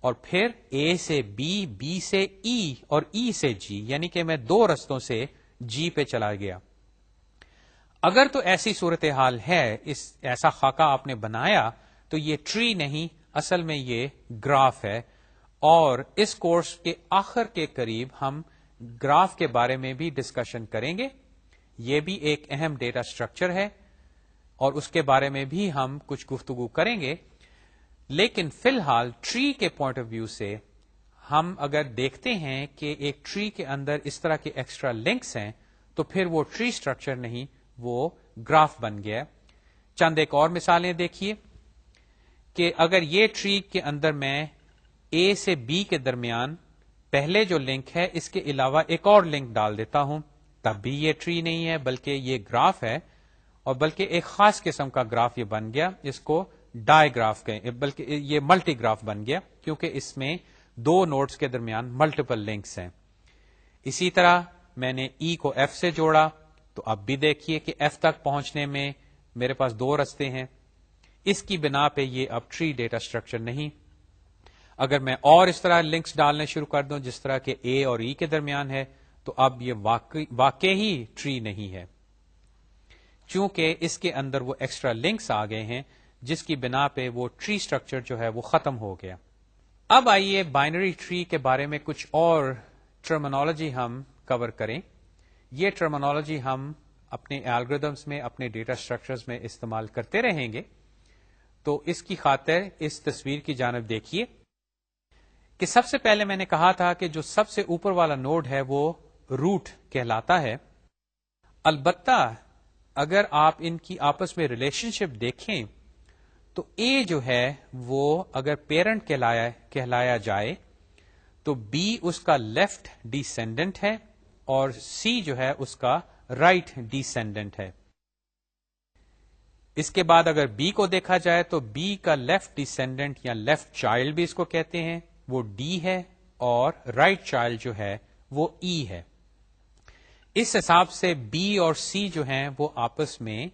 A: اور پھر اے سے بی، بی سے ای اور ای سے جی، یعنی کہ میں دو رستوں سے جی پہ چلا گیا. اگر تو ایسی صورتحال ہے، ایسا خاکہ آپ نے بنایا تو یہ ٹری نہیں، اصل میں یہ گراف ہے. اور اس کورس کے آخر کے قریب ہم گراف کے بارے میں بھی ڈسکشن کریں گے. یہ بھی ایک اہم ڈیٹا اسٹرکچر ہے اور اس کے بارے میں بھی ہم کچھ گفتگو کریں گے. لیکن فی الحال ٹری کے پوائنٹ آف ویو سے ہم اگر دیکھتے ہیں کہ ایک ٹری کے اندر اس طرح کے ایکسٹرا لنکس ہیں تو پھر وہ ٹری اسٹرکچر نہیں، وہ گراف بن گیا. چند ایک اور مثالیں دیکھیے کہ اگر یہ ٹری کے اندر میں اے سے بی کے درمیان پہلے جو لنک ہے اس کے علاوہ ایک اور لنک ڈال دیتا ہوں تب بھی یہ ٹری نہیں ہے بلکہ یہ گراف ہے، اور بلکہ ایک خاص قسم کا گراف یہ بن گیا، اس کو ڈائی گراف کہیں، بلکہ یہ ملٹی گراف بن گیا کیونکہ اس میں دو نوڈز کے درمیان ملٹیپل لنکس ہیں. اسی طرح میں نے ای کو ایف سے جوڑا تو اب بھی دیکھیے کہ ایف تک پہنچنے میں میرے پاس دو رستے ہیں. اس کی بنا پہ یہ اب ٹری ڈیٹا اسٹرکچر نہیں. اگر میں اور اس طرح لنکس ڈالنے شروع کر دوں جس طرح کہ اے اور ای کے درمیان ہے تو اب یہ واقعی ٹری نہیں ہے، چونکہ اس کے اندر وہ ایکسٹرا لنکس آ گئے ہیں جس کی بنا پہ وہ ٹری اسٹرکچر جو ہے وہ ختم ہو گیا. اب آئیے بائنری ٹری کے بارے میں کچھ اور ٹرمینالوجی ہم کور کریں. یہ ٹرمینالوجی ہم اپنے الگوریدمس میں، اپنے ڈیٹا اسٹرکچرز میں استعمال کرتے رہیں گے. تو اس کی خاطر اس تصویر کی جانب دیکھیے کہ سب سے پہلے میں نے کہا تھا کہ جو سب سے اوپر والا نوڈ ہے وہ روٹ کہلاتا ہے. البتہ اگر آپ ان کی آپس میں ریلیشن شپ دیکھیں تو اے جو ہے وہ اگر پیرنٹ کہلایا جائے تو B اس کا لیفٹ ڈیسینڈنٹ ہے اور C جو ہے اس کا رائٹ ڈیسینڈنٹ ہے. اس کے بعد اگر B کو دیکھا جائے تو B کا لیفٹ ڈیسینڈنٹ یا لیفٹ چائلڈ بھی اس کو کہتے ہیں وہ D ہے اور رائٹ چائلڈ جو ہے وہ E ہے. اس حساب سے B اور C جو ہیں وہ آپس میں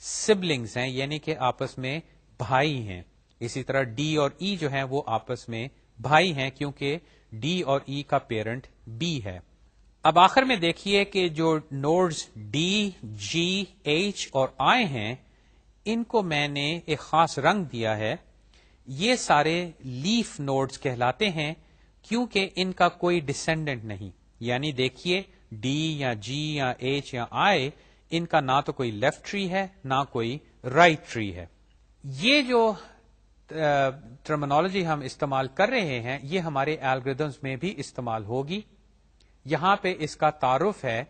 A: سبلنگز ہیں, یعنی کہ آپس میں بھائی ہیں. اسی طرح D اور E جو ہیں وہ آپس میں بھائی ہیں کیونکہ D اور E کا پیرنٹ B ہے. اب آخر میں دیکھیے کہ جو نوڈز D, G, H اور I ہیں ان کو میں نے ایک خاص رنگ دیا ہے. یہ سارے لیف نوڈز کہلاتے ہیں کیونکہ ان کا کوئی ڈسینڈنٹ نہیں. یعنی دیکھیے D یا G یا H یا I ان کا نہ تو کوئی لیفٹ ٹری ہے نہ کوئی رائٹ ٹری ہے. یہ جو ٹرمینالوجی ہم استعمال کر رہے ہیں یہ ہمارے الگوریدمز میں بھی استعمال ہوگی. یہاں پہ اس کا تعارف ہے.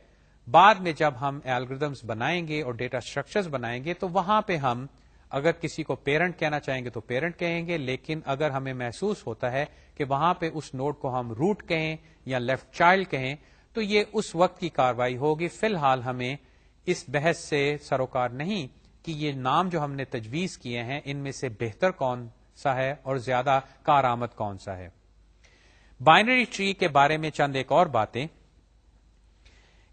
A: بعد میں جب ہم الگوریدمز بنائیں گے اور ڈیٹا اسٹرکچرز بنائیں گے تو وہاں پہ ہم اگر کسی کو پیرنٹ کہنا چاہیں گے تو پیرنٹ کہیں گے, لیکن اگر ہمیں محسوس ہوتا ہے کہ وہاں پہ اس نوڈ کو ہم روٹ کہیں یا لیفٹ چائلڈ کہیں تو یہ اس وقت کی کاروائی ہوگی. فی الحال ہمیں اس بحث سے سروکار نہیں کہ یہ نام جو ہم نے تجویز کیے ہیں ان میں سے بہتر کون سا ہے اور زیادہ کارآمد کون سا ہے. بائنری ٹری کے بارے میں چند ایک اور باتیں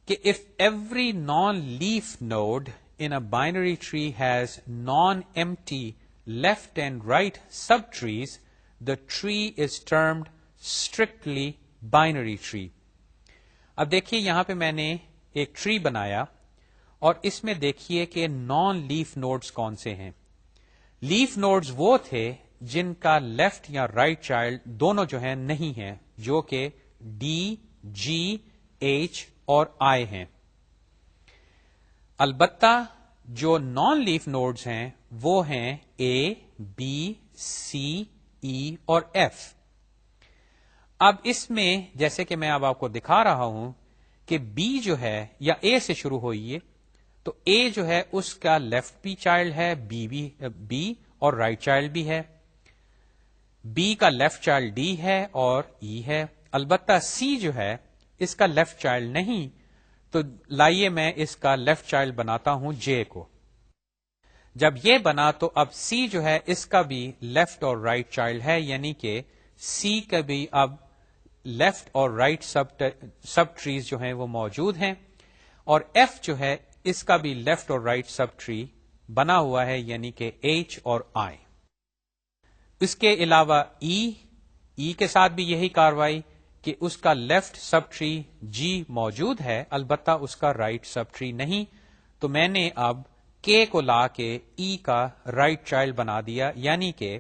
A: کہ if every non-leaf node in a binary tree has non-empty left and right subtrees, the tree is termed strictly binary tree. اب دیکھیے یہاں پہ میں نے ایک ٹری بنایا اور اس میں دیکھیے کہ نان لیف نوڈز کون سے ہیں. لیف نوڈز وہ تھے جن کا لیفٹ یا رائٹ چائلڈ دونوں جو ہیں نہیں ہیں, جو کہ D, G, H اور I ہیں. البتہ جو نان لیف نوڈز ہیں وہ ہیں A, B, C, E اور F. اب اس میں جیسے کہ میں اب آپ کو دکھا رہا ہوں کہ B جو ہے یا A سے شروع ہوئیے تو A جو ہے اس کا لیفٹ بھی چائلڈ ہے, B اور رائٹ چائلڈ بھی ہے. B کا لیفٹ چائلڈ D ہے اور E ہے. البتہ C جو ہے اس کا لیفٹ چائلڈ نہیں, تو لائیے میں اس کا لیفٹ چائلڈ بناتا ہوں J کو. جب یہ بنا تو اب C جو ہے اس کا بھی لیفٹ اور رائٹ چائلڈ ہے, یعنی کہ C کا بھی اب لیفٹ اور رائٹ سب ٹریز جو ہیں وہ موجود ہیں, اور F جو ہے اس کا بھی لیفٹ اور رائٹ سب ٹری بنا ہوا ہے, یعنی کہ H اور I. اس کے علاوہ E کے ساتھ بھی یہی کاروائی کہ اس کا لیفٹ سب ٹری G موجود ہے, البتہ اس کا رائٹ سب ٹری نہیں. تو میں نے اب K کو لا کے E کا رائٹ چائلڈ بنا دیا, یعنی کہ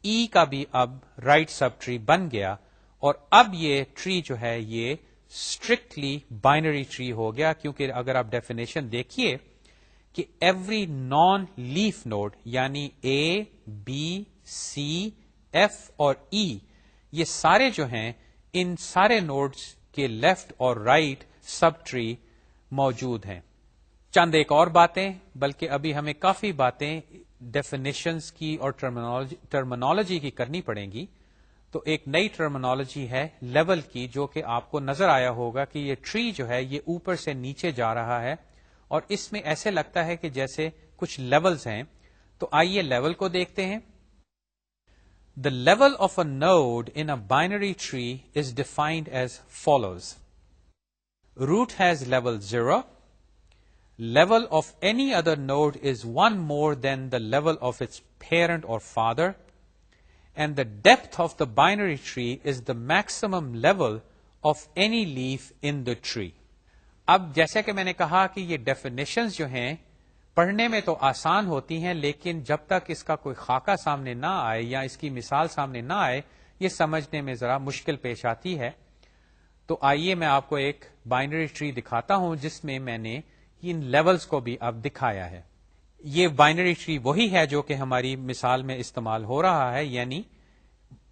A: E کا بھی اب رائٹ سب ٹری بن گیا, اور اب یہ ٹری جو ہے یہ اسٹرکٹلی بائنری ٹری ہو گیا. کیونکہ اگر آپ ڈیفینیشن دیکھیے کہ ایوری نان لیف نوڈ یعنی A, B, C, F اور E یہ سارے جو ہیں ان سارے نوڈز کے لیفٹ اور رائٹ سب ٹری موجود ہیں. چند ایک اور باتیں, بلکہ ابھی ہمیں کافی باتیں ڈیفینیشنز کی اور ٹرمینالوجی کی کرنی پڑیں گی. تو ایک نئی ٹرمینالوجی ہے لیول کی, جو کہ آپ کو نظر آیا ہوگا کہ یہ ٹری جو ہے یہ اوپر سے نیچے جا رہا ہے اور اس میں ایسے لگتا ہے کہ جیسے کچھ لیولز ہیں. تو آئیے لیول کو دیکھتے ہیں. The level of a node in a binary tree is defined as follows. Root has level 0. Level of any other node is one more than the level of its parent or father. And the depth of the binary tree is the maximum level of any leaf in the tree. اب جیسا کہ میں نے کہا کہ یہ definitions جو ہیں پڑھنے میں تو آسان ہوتی ہیں, لیکن جب تک اس کا کوئی خاکہ سامنے نہ آئے یا اس کی مثال سامنے نہ آئے یہ سمجھنے میں ذرا مشکل پیش آتی ہے. تو آئیے میں آپ کو ایک بائنری ٹری دکھاتا ہوں جس میں میں نے ان لیولز کو بھی اب دکھایا ہے. یہ بائنری ٹری وہی ہے جو کہ ہماری مثال میں استعمال ہو رہا ہے, یعنی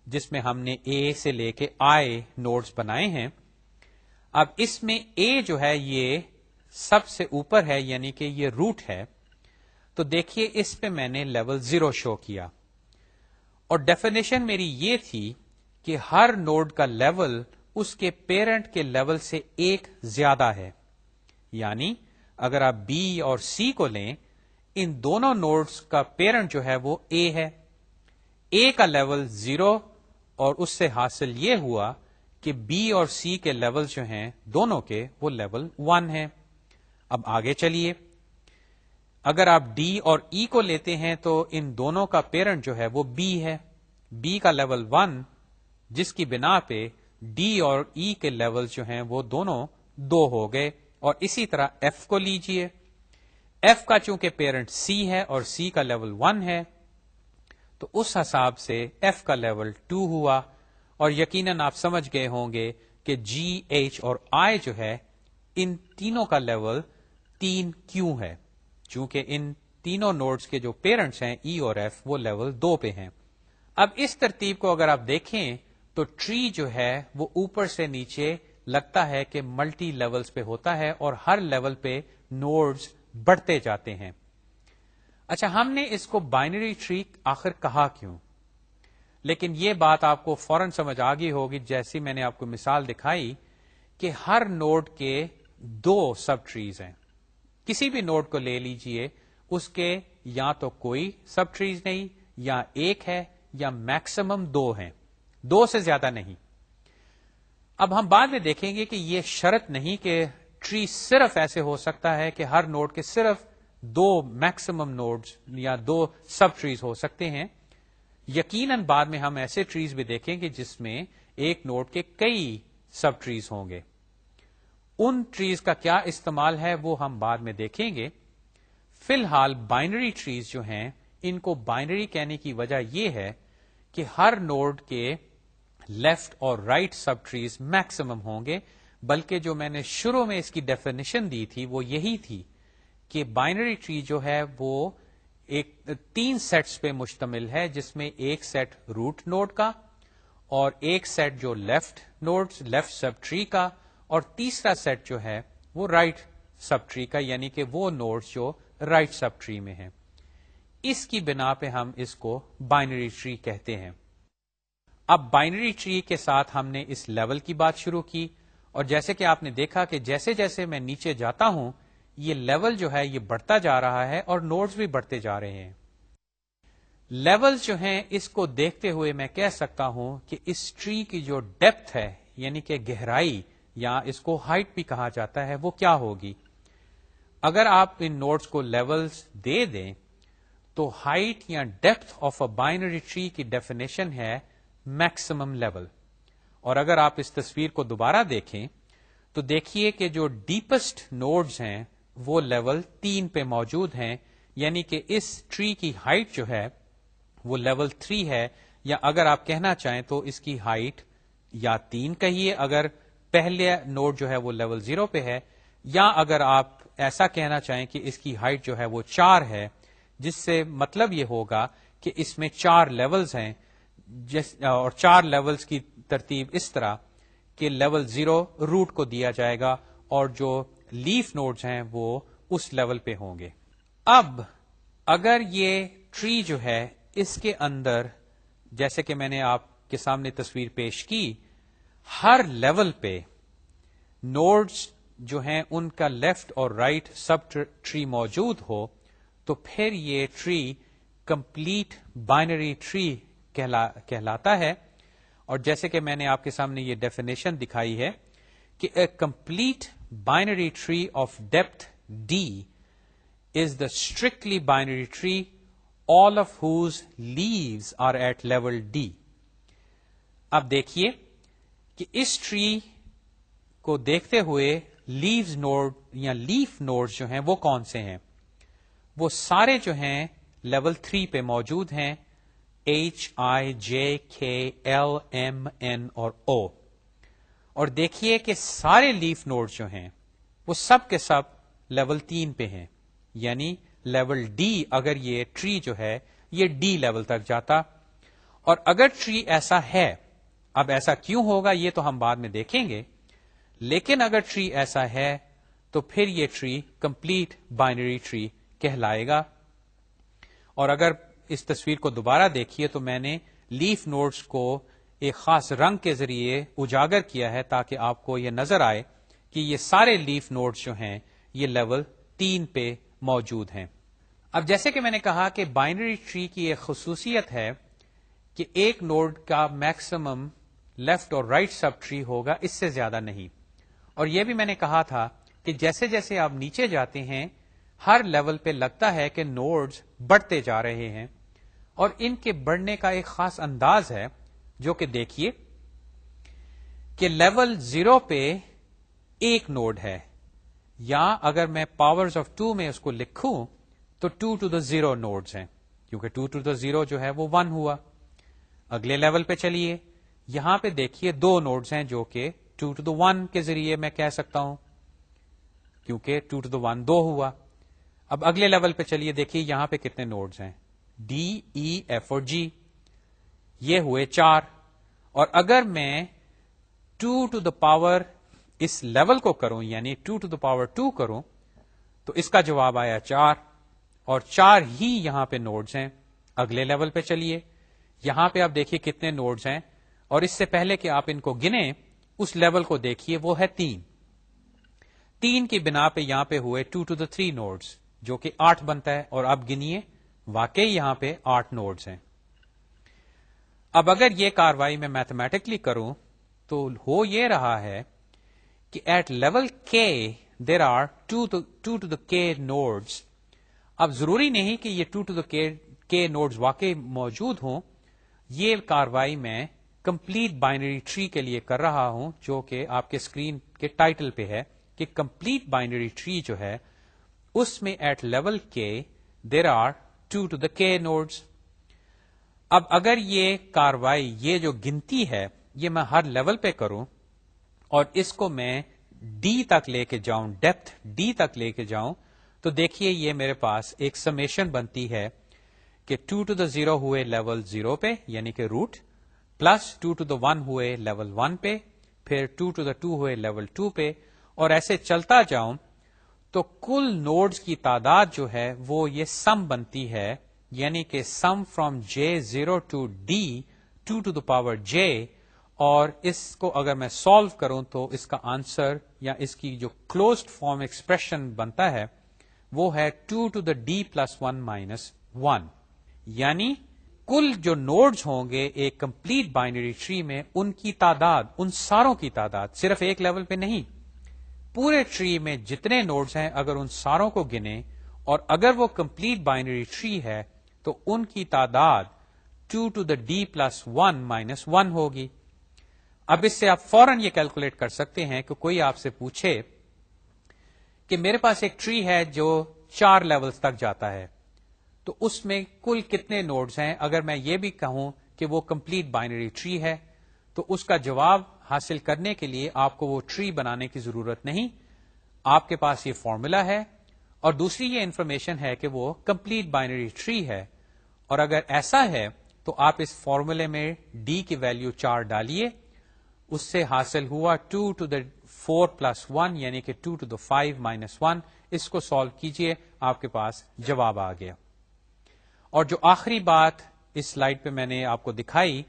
A: جس میں ہم نے A سے لے کے I نوڈز بنائے ہیں. اب اس میں A جو ہے یہ سب سے اوپر ہے, یعنی کہ یہ روٹ ہے. تو دیکھیے اس پہ میں نے لیول 0 شو کیا, اور ڈیفینیشن میری یہ تھی کہ ہر نوڈ کا لیول اس کے پیرنٹ کے لیول سے ایک زیادہ ہے. یعنی اگر آپ بی اور سی کو لیں، ان دونوں نوڈز کا پیرنٹ جو ہے وہ اے ہے. اے کا لیول 0 اور اس سے حاصل یہ ہوا کہ بی اور سی کے لیول جو ہیں دونوں کے وہ لیول 1 ہیں. اب آگے چلیے، اگر آپ ڈی اور ای کو لیتے ہیں تو ان دونوں کا پیرنٹ جو ہے وہ بی ہے. بی کا لیول 1، جس کی بنا پہ ڈی اور ای کے لیول جو ہیں وہ دونوں 2 ہو گئے. اور اسی طرح ایف کو لیجئے، ایف کا چونکہ پیرنٹ سی ہے اور سی کا لیول 1 ہے تو اس حساب سے ایف کا لیول 2 ہوا. اور یقیناً آپ سمجھ گئے ہوں گے کہ جی، ایچ اور آئی جو ہے ان تینوں کا لیول 3 کیوں ہے، چونکہ ان تینوں نوڈز کے جو پیرنٹس ہیں ای اور ایف وہ لیول 2 پہ ہیں. اب اس ترتیب کو اگر آپ دیکھیں تو ٹری جو ہے وہ اوپر سے نیچے لگتا ہے کہ ملٹی لیولز پہ ہوتا ہے اور ہر لیول پہ نوڈز بڑھتے جاتے ہیں. اچھا، ہم نے اس کو بائنری ٹری آخر کہا کیوں؟ لیکن یہ بات آپ کو فوراً سمجھ آ گئی ہوگی جیسی میں نے آپ کو مثال دکھائی کہ ہر نوڈ کے 2 سب ٹریز ہیں. کسی بھی نوڈ کو لے لیجئے، اس کے یا تو کوئی سب ٹریز نہیں، یا ایک ہے، یا میکسیمم 2 ہیں، 2 سے زیادہ نہیں. اب ہم بعد میں دیکھیں گے کہ یہ شرط نہیں کہ ٹری صرف ایسے ہو سکتا ہے کہ ہر نوڈ کے صرف 2 میکسیمم نوڈز یا 2 سب ٹریز ہو سکتے ہیں. یقیناً بعد میں ہم ایسے ٹریز بھی دیکھیں گے جس میں ایک نوڈ کے کئی سب ٹریز ہوں گے. ان ٹریز کا کیا استعمال ہے وہ ہم بعد میں دیکھیں گے. فی الحال بائنری ٹریز جو ہیں ان کو بائنری کہنے کی وجہ یہ ہے کہ ہر نوڈ کے لیفٹ اور رائٹ سب ٹریز میکسیمم ہوں گے. بلکہ جو میں نے شروع میں اس کی ڈیفینیشن دی تھی وہ یہی تھی کہ بائنری ٹری جو ہے وہ 3 سیٹس پہ مشتمل ہے، جس میں ایک سیٹ روٹ نوڈ کا، اور ایک سیٹ جو لیفٹ سب ٹری کا، اور تیسرا سیٹ جو ہے وہ رائٹ سب ٹری کا، یعنی کہ وہ نوڈز جو رائٹ سب ٹری میں ہیں. اس کی بنا پہ ہم اس کو بائنری ٹری کہتے ہیں. اب بائنری ٹری کے ساتھ ہم نے اس لیول کی بات شروع کی، اور جیسے کہ آپ نے دیکھا کہ جیسے جیسے میں نیچے جاتا ہوں یہ لیول جو ہے یہ بڑھتا جا رہا ہے اور نوڈز بھی بڑھتے جا رہے ہیں. لیولز جو ہیں اس کو دیکھتے ہوئے میں کہہ سکتا ہوں کہ اس ٹری کی جو ڈیپتھ ہے یعنی کہ گہرائی، یا اس کو ہائٹ بھی کہا جاتا ہے، وہ کیا ہوگی. اگر آپ ان نوڈز کو لیولز دے دیں تو ہائٹ یا depth of a binary tree کی ڈیفینیشن ہے میکسیمم لیول. اور اگر آپ اس تصویر کو دوبارہ دیکھیں تو دیکھیے کہ جو ڈیپسٹ نوڈز ہیں وہ لیول 3 پہ موجود ہیں، یعنی کہ اس ٹری کی ہائٹ جو ہے وہ لیول 3 ہے، یا اگر آپ کہنا چاہیں تو اس کی ہائٹ یا 3 کہیے اگر پہلے نوڈ جو ہے وہ لیول 0 پہ ہے، یا اگر آپ ایسا کہنا چاہیں کہ اس کی ہائٹ جو ہے وہ 4 ہے، جس سے مطلب یہ ہوگا کہ اس میں 4 لیولز ہیں، اور 4 لیولز کی ترتیب اس طرح کہ لیول 0 روٹ کو دیا جائے گا اور جو لیف نوڈز ہیں وہ اس لیول پہ ہوں گے. اب اگر یہ ٹری جو ہے اس کے اندر، جیسے کہ میں نے آپ کے سامنے تصویر پیش کی، ہر لیول پہ نوڈز جو ہیں ان کا لیفٹ اور رائٹ سب ٹری موجود ہو تو پھر یہ ٹری کمپلیٹ بائنری ٹری کہلاتا ہے. اور جیسے کہ میں نے آپ کے سامنے یہ ڈیفینیشن دکھائی ہے کہ اے complete binary tree of depth D is the strictly binary tree all of whose leaves are at level D. اب دیکھیے کہ اس ٹری کو دیکھتے ہوئے لیوز نوڈ یا لیف نوڈ جو ہیں وہ کون سے ہیں؟ وہ سارے جو ہیں لیول 3 پہ موجود ہیں، H, I, J, K, L, M, N اور O. اور دیکھیے کہ سارے لیف نوڈ جو ہیں وہ سب کے سب لیول 3 پہ ہیں، یعنی لیول ڈی اگر یہ ٹری جو ہے یہ ڈی لیول تک جاتا. اور اگر ٹری ایسا ہے، اب ایسا کیوں ہوگا یہ تو ہم بعد میں دیکھیں گے، لیکن اگر ٹری ایسا ہے تو پھر یہ ٹری کمپلیٹ بائنری ٹری کہلائے گا. اور اگر اس تصویر کو دوبارہ دیکھیے تو میں نے لیف نوڈز کو ایک خاص رنگ کے ذریعے اجاگر کیا ہے تاکہ آپ کو یہ نظر آئے کہ یہ سارے لیف نوڈز جو ہیں یہ لیول 3 پہ موجود ہیں. اب جیسے کہ میں نے کہا کہ بائنری ٹری کی ایک خصوصیت ہے کہ ایک نوڈ کا میکسیمم لیفٹ اور رائٹ سب ٹری ہوگا، اس سے زیادہ نہیں. اور یہ بھی میں نے کہا تھا کہ جیسے جیسے آپ نیچے جاتے ہیں ہر لیول پہ لگتا ہے کہ نوڈز بڑھتے جا رہے ہیں، اور ان کے بڑھنے کا ایک خاص انداز ہے جو کہ دیکھیے کہ لیول 0 پہ ایک نوڈ ہے، یا اگر میں پاورز آف 2 میں اس کو لکھوں تو 2 to the 0 نوڈز ہیں، کیونکہ 2 to the 0 جو ہے وہ 1 ہوا. اگلے لیول پہ چلیے، یہاں پہ دیکھیے 2 نوڈز ہیں جو کہ 2 to the 1 کے ذریعے میں کہہ سکتا ہوں، کیونکہ 2 to the 1 2 ہوا. اب اگلے لیول پہ چلیے، دیکھیے یہاں پہ کتنے نوڈز ہیں، ڈی ای ایف اور جی، یہ ہوئے 4. اور اگر میں 2 to the power اس لیول کو کروں، یعنی 2 to the power 2 کروں، تو اس کا جواب آیا 4، اور 4 ہی یہاں پہ نوڈز ہیں. اگلے لیول پہ چلیے، یہاں پہ آپ دیکھیے کتنے نوڈز ہیں، اور اس سے پہلے کہ آپ ان کو گنیں اس لیول کو دیکھیے، وہ ہے 3 کی بنا پہ یہاں پہ ہوئے 2 to the 3 نوڈز، جو کہ 8 بنتا ہے. اور اب گنیے، واقعی یہاں پہ 8 نوڈز ہیں. اب اگر یہ کاروائی میں میتھمیٹکلی کروں تو ہو یہ رہا ہے کہ at level k there are 2 to the k nodes. اب ضروری نہیں کہ یہ 2 to the k نوڈز واقعی موجود ہوں، یہ کاروائی میں کمپلیٹ بائنری ٹری کے لیے کر رہا ہوں، جو کہ آپ کے اسکرین کے ٹائٹل پہ ہے کہ کمپلیٹ بائنری ٹری جو ہے اس میں at level k there are 2 to the k nodes. اب اگر یہ کاروائی، یہ جو گنتی ہے، یہ میں ہر لیول پہ کروں اور اس کو میں ڈی تک لے کے جاؤں، ڈیپتھ ڈی تک لے کے جاؤں، تو دیکھیے یہ میرے پاس ایک سمیشن بنتی ہے کہ 2 to the 0 ہوئے لیول 0 پہ یعنی کہ روٹ، پلس 2 to the 1 ہوئے لیول 1 پہ، پھر 2 to the 2 ہوئے لیول 2 پہ، اور ایسے چلتا جاؤں تو کل نوڈز کی تعداد جو ہے وہ یہ سم بنتی ہے، یعنی کہ سم from J0 to D 2 to the power J. اور اس کو اگر میں سالو کروں تو اس کا آنسر یا اس کی جو کلوزڈ فارم ایکسپریشن بنتا ہے وہ ہے 2 to the D plus 1 minus 1. یعنی کل جو نوڈز ہوں گے ایک کمپلیٹ بائنری ٹری میں، ان کی تعداد، ان ساروں کی تعداد، صرف ایک لیول پہ نہیں، پورے ٹری میں جتنے نوڈز ہیں اگر ان ساروں کو گنیں اور اگر وہ کمپلیٹ بائنری ٹری ہے تو ان کی تعداد 2 to the D plus 1 minus 1 ہوگی. اب اس سے آپ فوراً یہ کیلکولیٹ کر سکتے ہیں کہ کوئی آپ سے پوچھے کہ میرے پاس ایک ٹری ہے جو 4 لیولز تک جاتا ہے، تو اس میں کل کتنے نوڈز ہیں. اگر میں یہ بھی کہوں کہ وہ کمپلیٹ بائنری ٹری ہے تو اس کا جواب حاصل کرنے کے لیے آپ کو وہ ٹری بنانے کی ضرورت نہیں، آپ کے پاس یہ فارمولا ہے اور دوسری یہ انفارمیشن ہے کہ وہ کمپلیٹ بائنری ٹری ہے. اور اگر ایسا ہے تو آپ اس فارمولے میں ڈی کی ویلیو 4 ڈالیے، اس سے حاصل ہوا 2 to the 4 plus 1 یعنی کہ 2 to the 5 minus 1. اس کو سالو کیجئے، آپ کے پاس جواب آ گیا. اور جو آخری بات اس سلائیڈ پہ میں نے آپ کو دکھائی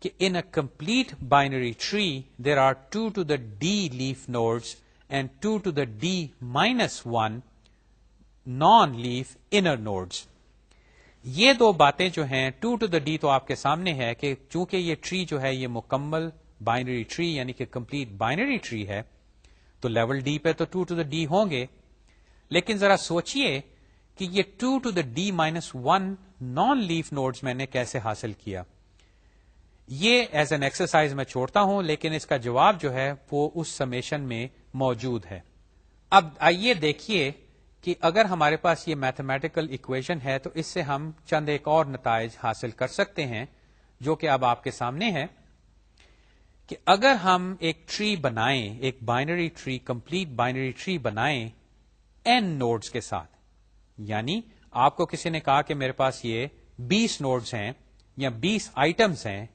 A: کہ in a complete binary tree there are 2 to the D leaf nodes and 2 to the D minus 1 non leaf inner nodes. یہ دو باتیں جو ہیں 2 to the D تو آپ کے سامنے ہے کہ چونکہ یہ ٹری جو ہے یہ مکمل بائنری ٹری یعنی کہ کمپلیٹ بائنری ٹری ہے تو لیول ڈی پہ تو 2 to the D ہوں گے، لیکن ذرا سوچئے کہ یہ 2 to the D minus 1 non leaf nodes میں نے کیسے حاصل کیا. یہ ایز این ایکسرسائز میں چھوڑتا ہوں، لیکن اس کا جواب جو ہے وہ اس سمیشن میں موجود ہے. اب آئیے دیکھیے کہ اگر ہمارے پاس یہ میتھمیٹیکل ایکویشن ہے تو اس سے ہم چند ایک اور نتائج حاصل کر سکتے ہیں جو کہ اب آپ کے سامنے ہے کہ اگر ہم ایک ٹری بنائیں، ایک binary tree, complete binary tree بنائیں n نوڈز کے ساتھ، یعنی آپ کو کسی نے کہا کہ میرے پاس یہ 20 نوڈز ہیں یا 20 آئٹمز ہیں،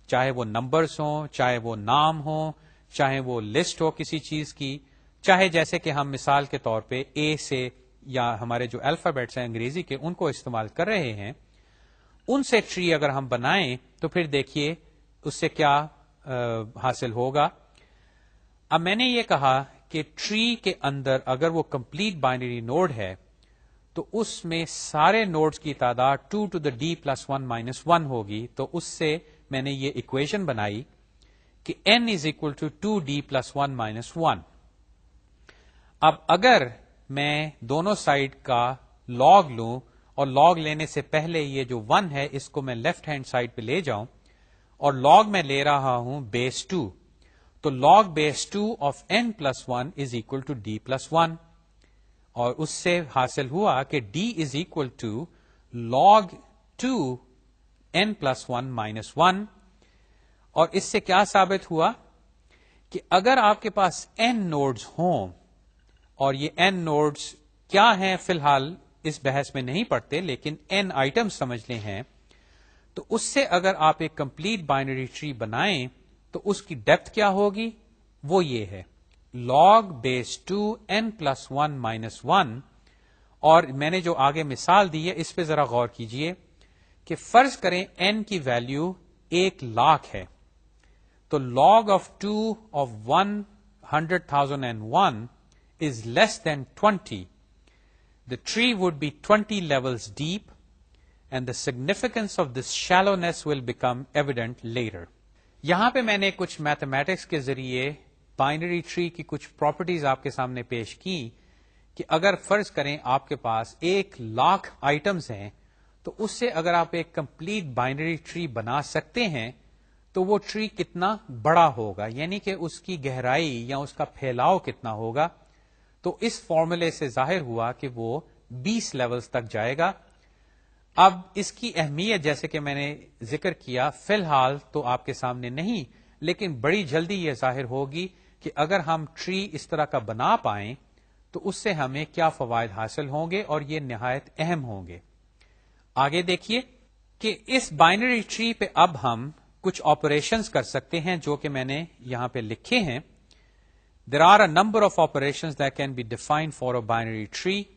A: چاہے وہ نمبرز ہوں، چاہے وہ نام ہوں، چاہے وہ لسٹ ہو کسی چیز کی، چاہے جیسے کہ ہم مثال کے طور پہ اے سے یا ہمارے جو الفابیٹس ہیں انگریزی کے ان کو استعمال کر رہے ہیں، ان سے ٹری اگر ہم بنائیں تو پھر دیکھیے اس سے کیا حاصل ہوگا. اب میں نے یہ کہا کہ ٹری کے اندر اگر وہ کمپلیٹ بائنری نوڈ ہے تو اس میں سارے نوڈز کی تعداد 2 to the d plus 1 minus 1 ہوگی. تو اس سے میں نے یہ اکویشن بنائی کہ n is equal to 2d plus 1 minus 1. اب اگر میں دونوں سائڈ کا log لوں اور log لینے سے پہلے یہ جو 1 ہے اس کو میں لیفٹ ہینڈ سائڈ پہ لے جاؤں اور log میں لے رہا ہوں بیس 2, تو log base 2 of n plus 1 is equal to d plus 1. اور اس سے حاصل ہوا کہ d is equal to log 2 n plus 1 minus 1. اور اس سے کیا ثابت ہوا کہ اگر آپ کے پاس n نوڈز ہوں اور یہ n نوڈز کیا ہیں فی الحال اس بحث میں نہیں پڑھتے لیکن n آئٹم سمجھ لیں ہیں, تو اس سے اگر آپ ایک کمپلیٹ بائنری ٹری بنائیں تو اس کی ڈیپتھ کیا ہوگی, وہ یہ ہے log بیس 2 n plus 1 minus 1. اور میں نے جو آگے مثال دی ہے اس پہ ذرا غور کیجئے کہ فرض کریں n کی ویلیو 1,00,000 ہے, تو log of 2 of 100,001 is less than 20. The tree would be 20 levels deep and the significance of this shallowness will become evident later. یہاں پہ میں نے کچھ میتھمیٹکس کے ذریعے بائنری ٹری کی کچھ پراپرٹیز آپ کے سامنے پیش کی کہ اگر فرض کریں آپ کے پاس 1,00,000 آئٹمز ہیں تو اس سے اگر آپ ایک کمپلیٹ بائنری ٹری بنا سکتے ہیں تو وہ ٹری کتنا بڑا ہوگا, یعنی کہ اس کی گہرائی یا اس کا پھیلاؤ کتنا ہوگا. تو اس فارمولے سے ظاہر ہوا کہ وہ 20 لیولز تک جائے گا. اب اس کی اہمیت جیسے کہ میں نے ذکر کیا فی الحال تو آپ کے سامنے نہیں, لیکن بڑی جلدی یہ ظاہر ہوگی کہ اگر ہم ٹری اس طرح کا بنا پائیں تو اس سے ہمیں کیا فوائد حاصل ہوں گے اور یہ نہایت اہم ہوں گے. آگے دیکھیے کہ اس بائنری ٹری پہ اب ہم کچھ آپریشنز کر سکتے ہیں جو کہ میں نے یہاں پہ لکھے ہیں. There are a number of operations that can be defined for a binary tree.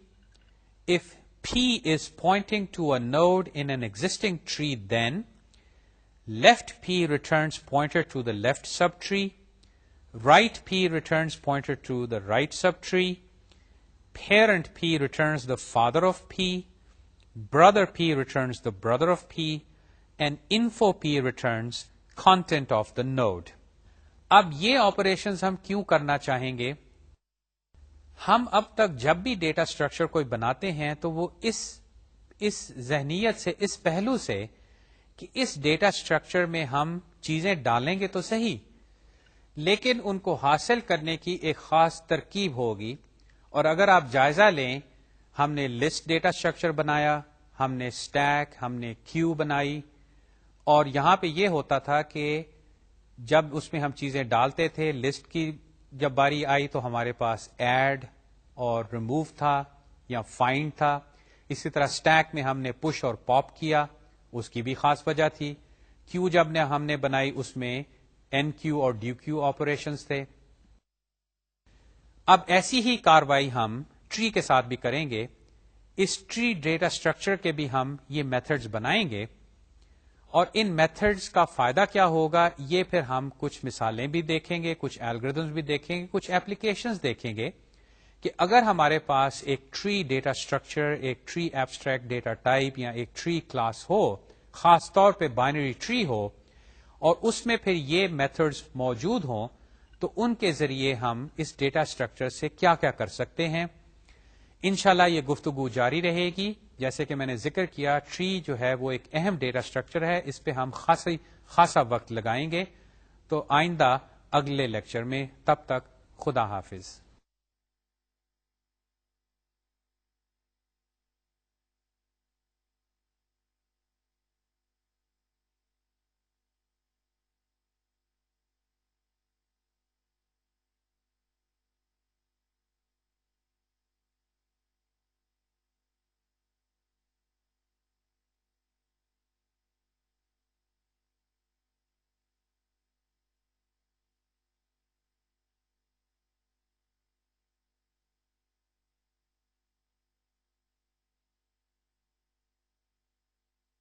A: If P is pointing to a node in an existing tree, then left P returns pointer to the left subtree, right P returns pointer to the right subtree, parent P returns the father of P, brother P returns the brother of P, and info P returns content of the node. اب یہ operations ہم کیوں کرنا چاہیں گے؟ ہم اب تک جب بھی ڈیٹا اسٹرکچر کوئی بناتے ہیں تو وہ اس ذہنیت سے, اس پہلو سے کہ اس ڈیٹا اسٹرکچر میں ہم چیزیں ڈالیں گے تو صحیح, لیکن ان کو حاصل کرنے کی ایک خاص ترکیب ہوگی. اور اگر آپ جائزہ لیں, ہم نے لسٹ ڈیٹا اسٹرکچر بنایا, ہم نے اسٹیک, ہم نے کیو بنائی, اور یہاں پہ یہ ہوتا تھا کہ جب اس میں ہم چیزیں ڈالتے تھے, لسٹ کی جب باری آئی تو ہمارے پاس ایڈ اور ریموو تھا یا فائنڈ تھا. اسی طرح اسٹیک میں ہم نے پش اور پاپ کیا, اس کی بھی خاص وجہ تھی. کیو جب ہم نے بنائی اس میں این کیو اور ڈی کیو آپریشنز تھے. اب ایسی ہی کاروائی ہم ٹری کے ساتھ بھی کریں گے. اس ٹری ڈیٹا اسٹرکچر کے بھی ہم یہ میتھڈز بنائیں گے, اور ان میتھڈز کا فائدہ کیا ہوگا یہ پھر ہم کچھ مثالیں بھی دیکھیں گے, کچھ الگوریتھمز بھی دیکھیں گے, کچھ ایپلیکیشنز دیکھیں گے کہ اگر ہمارے پاس ایک ٹری ڈیٹا اسٹرکچر, ایک ٹری ایبسٹریکٹ ڈیٹا ٹائپ یا ایک ٹری کلاس ہو, خاص طور پہ بائنری ٹری ہو, اور اس میں پھر یہ میتھڈز موجود ہوں, تو ان کے ذریعے ہم اس ڈیٹا اسٹرکچر سے کیا کیا کر سکتے ہیں. انشاءاللہ یہ گفتگو جاری رہے گی. جیسے کہ میں نے ذکر کیا, ٹری جو ہے وہ ایک اہم ڈیٹا اسٹرکچر ہے, اس پہ ہم خاصا وقت لگائیں گے. تو آئندہ اگلے لیکچر میں, تب تک خدا حافظ.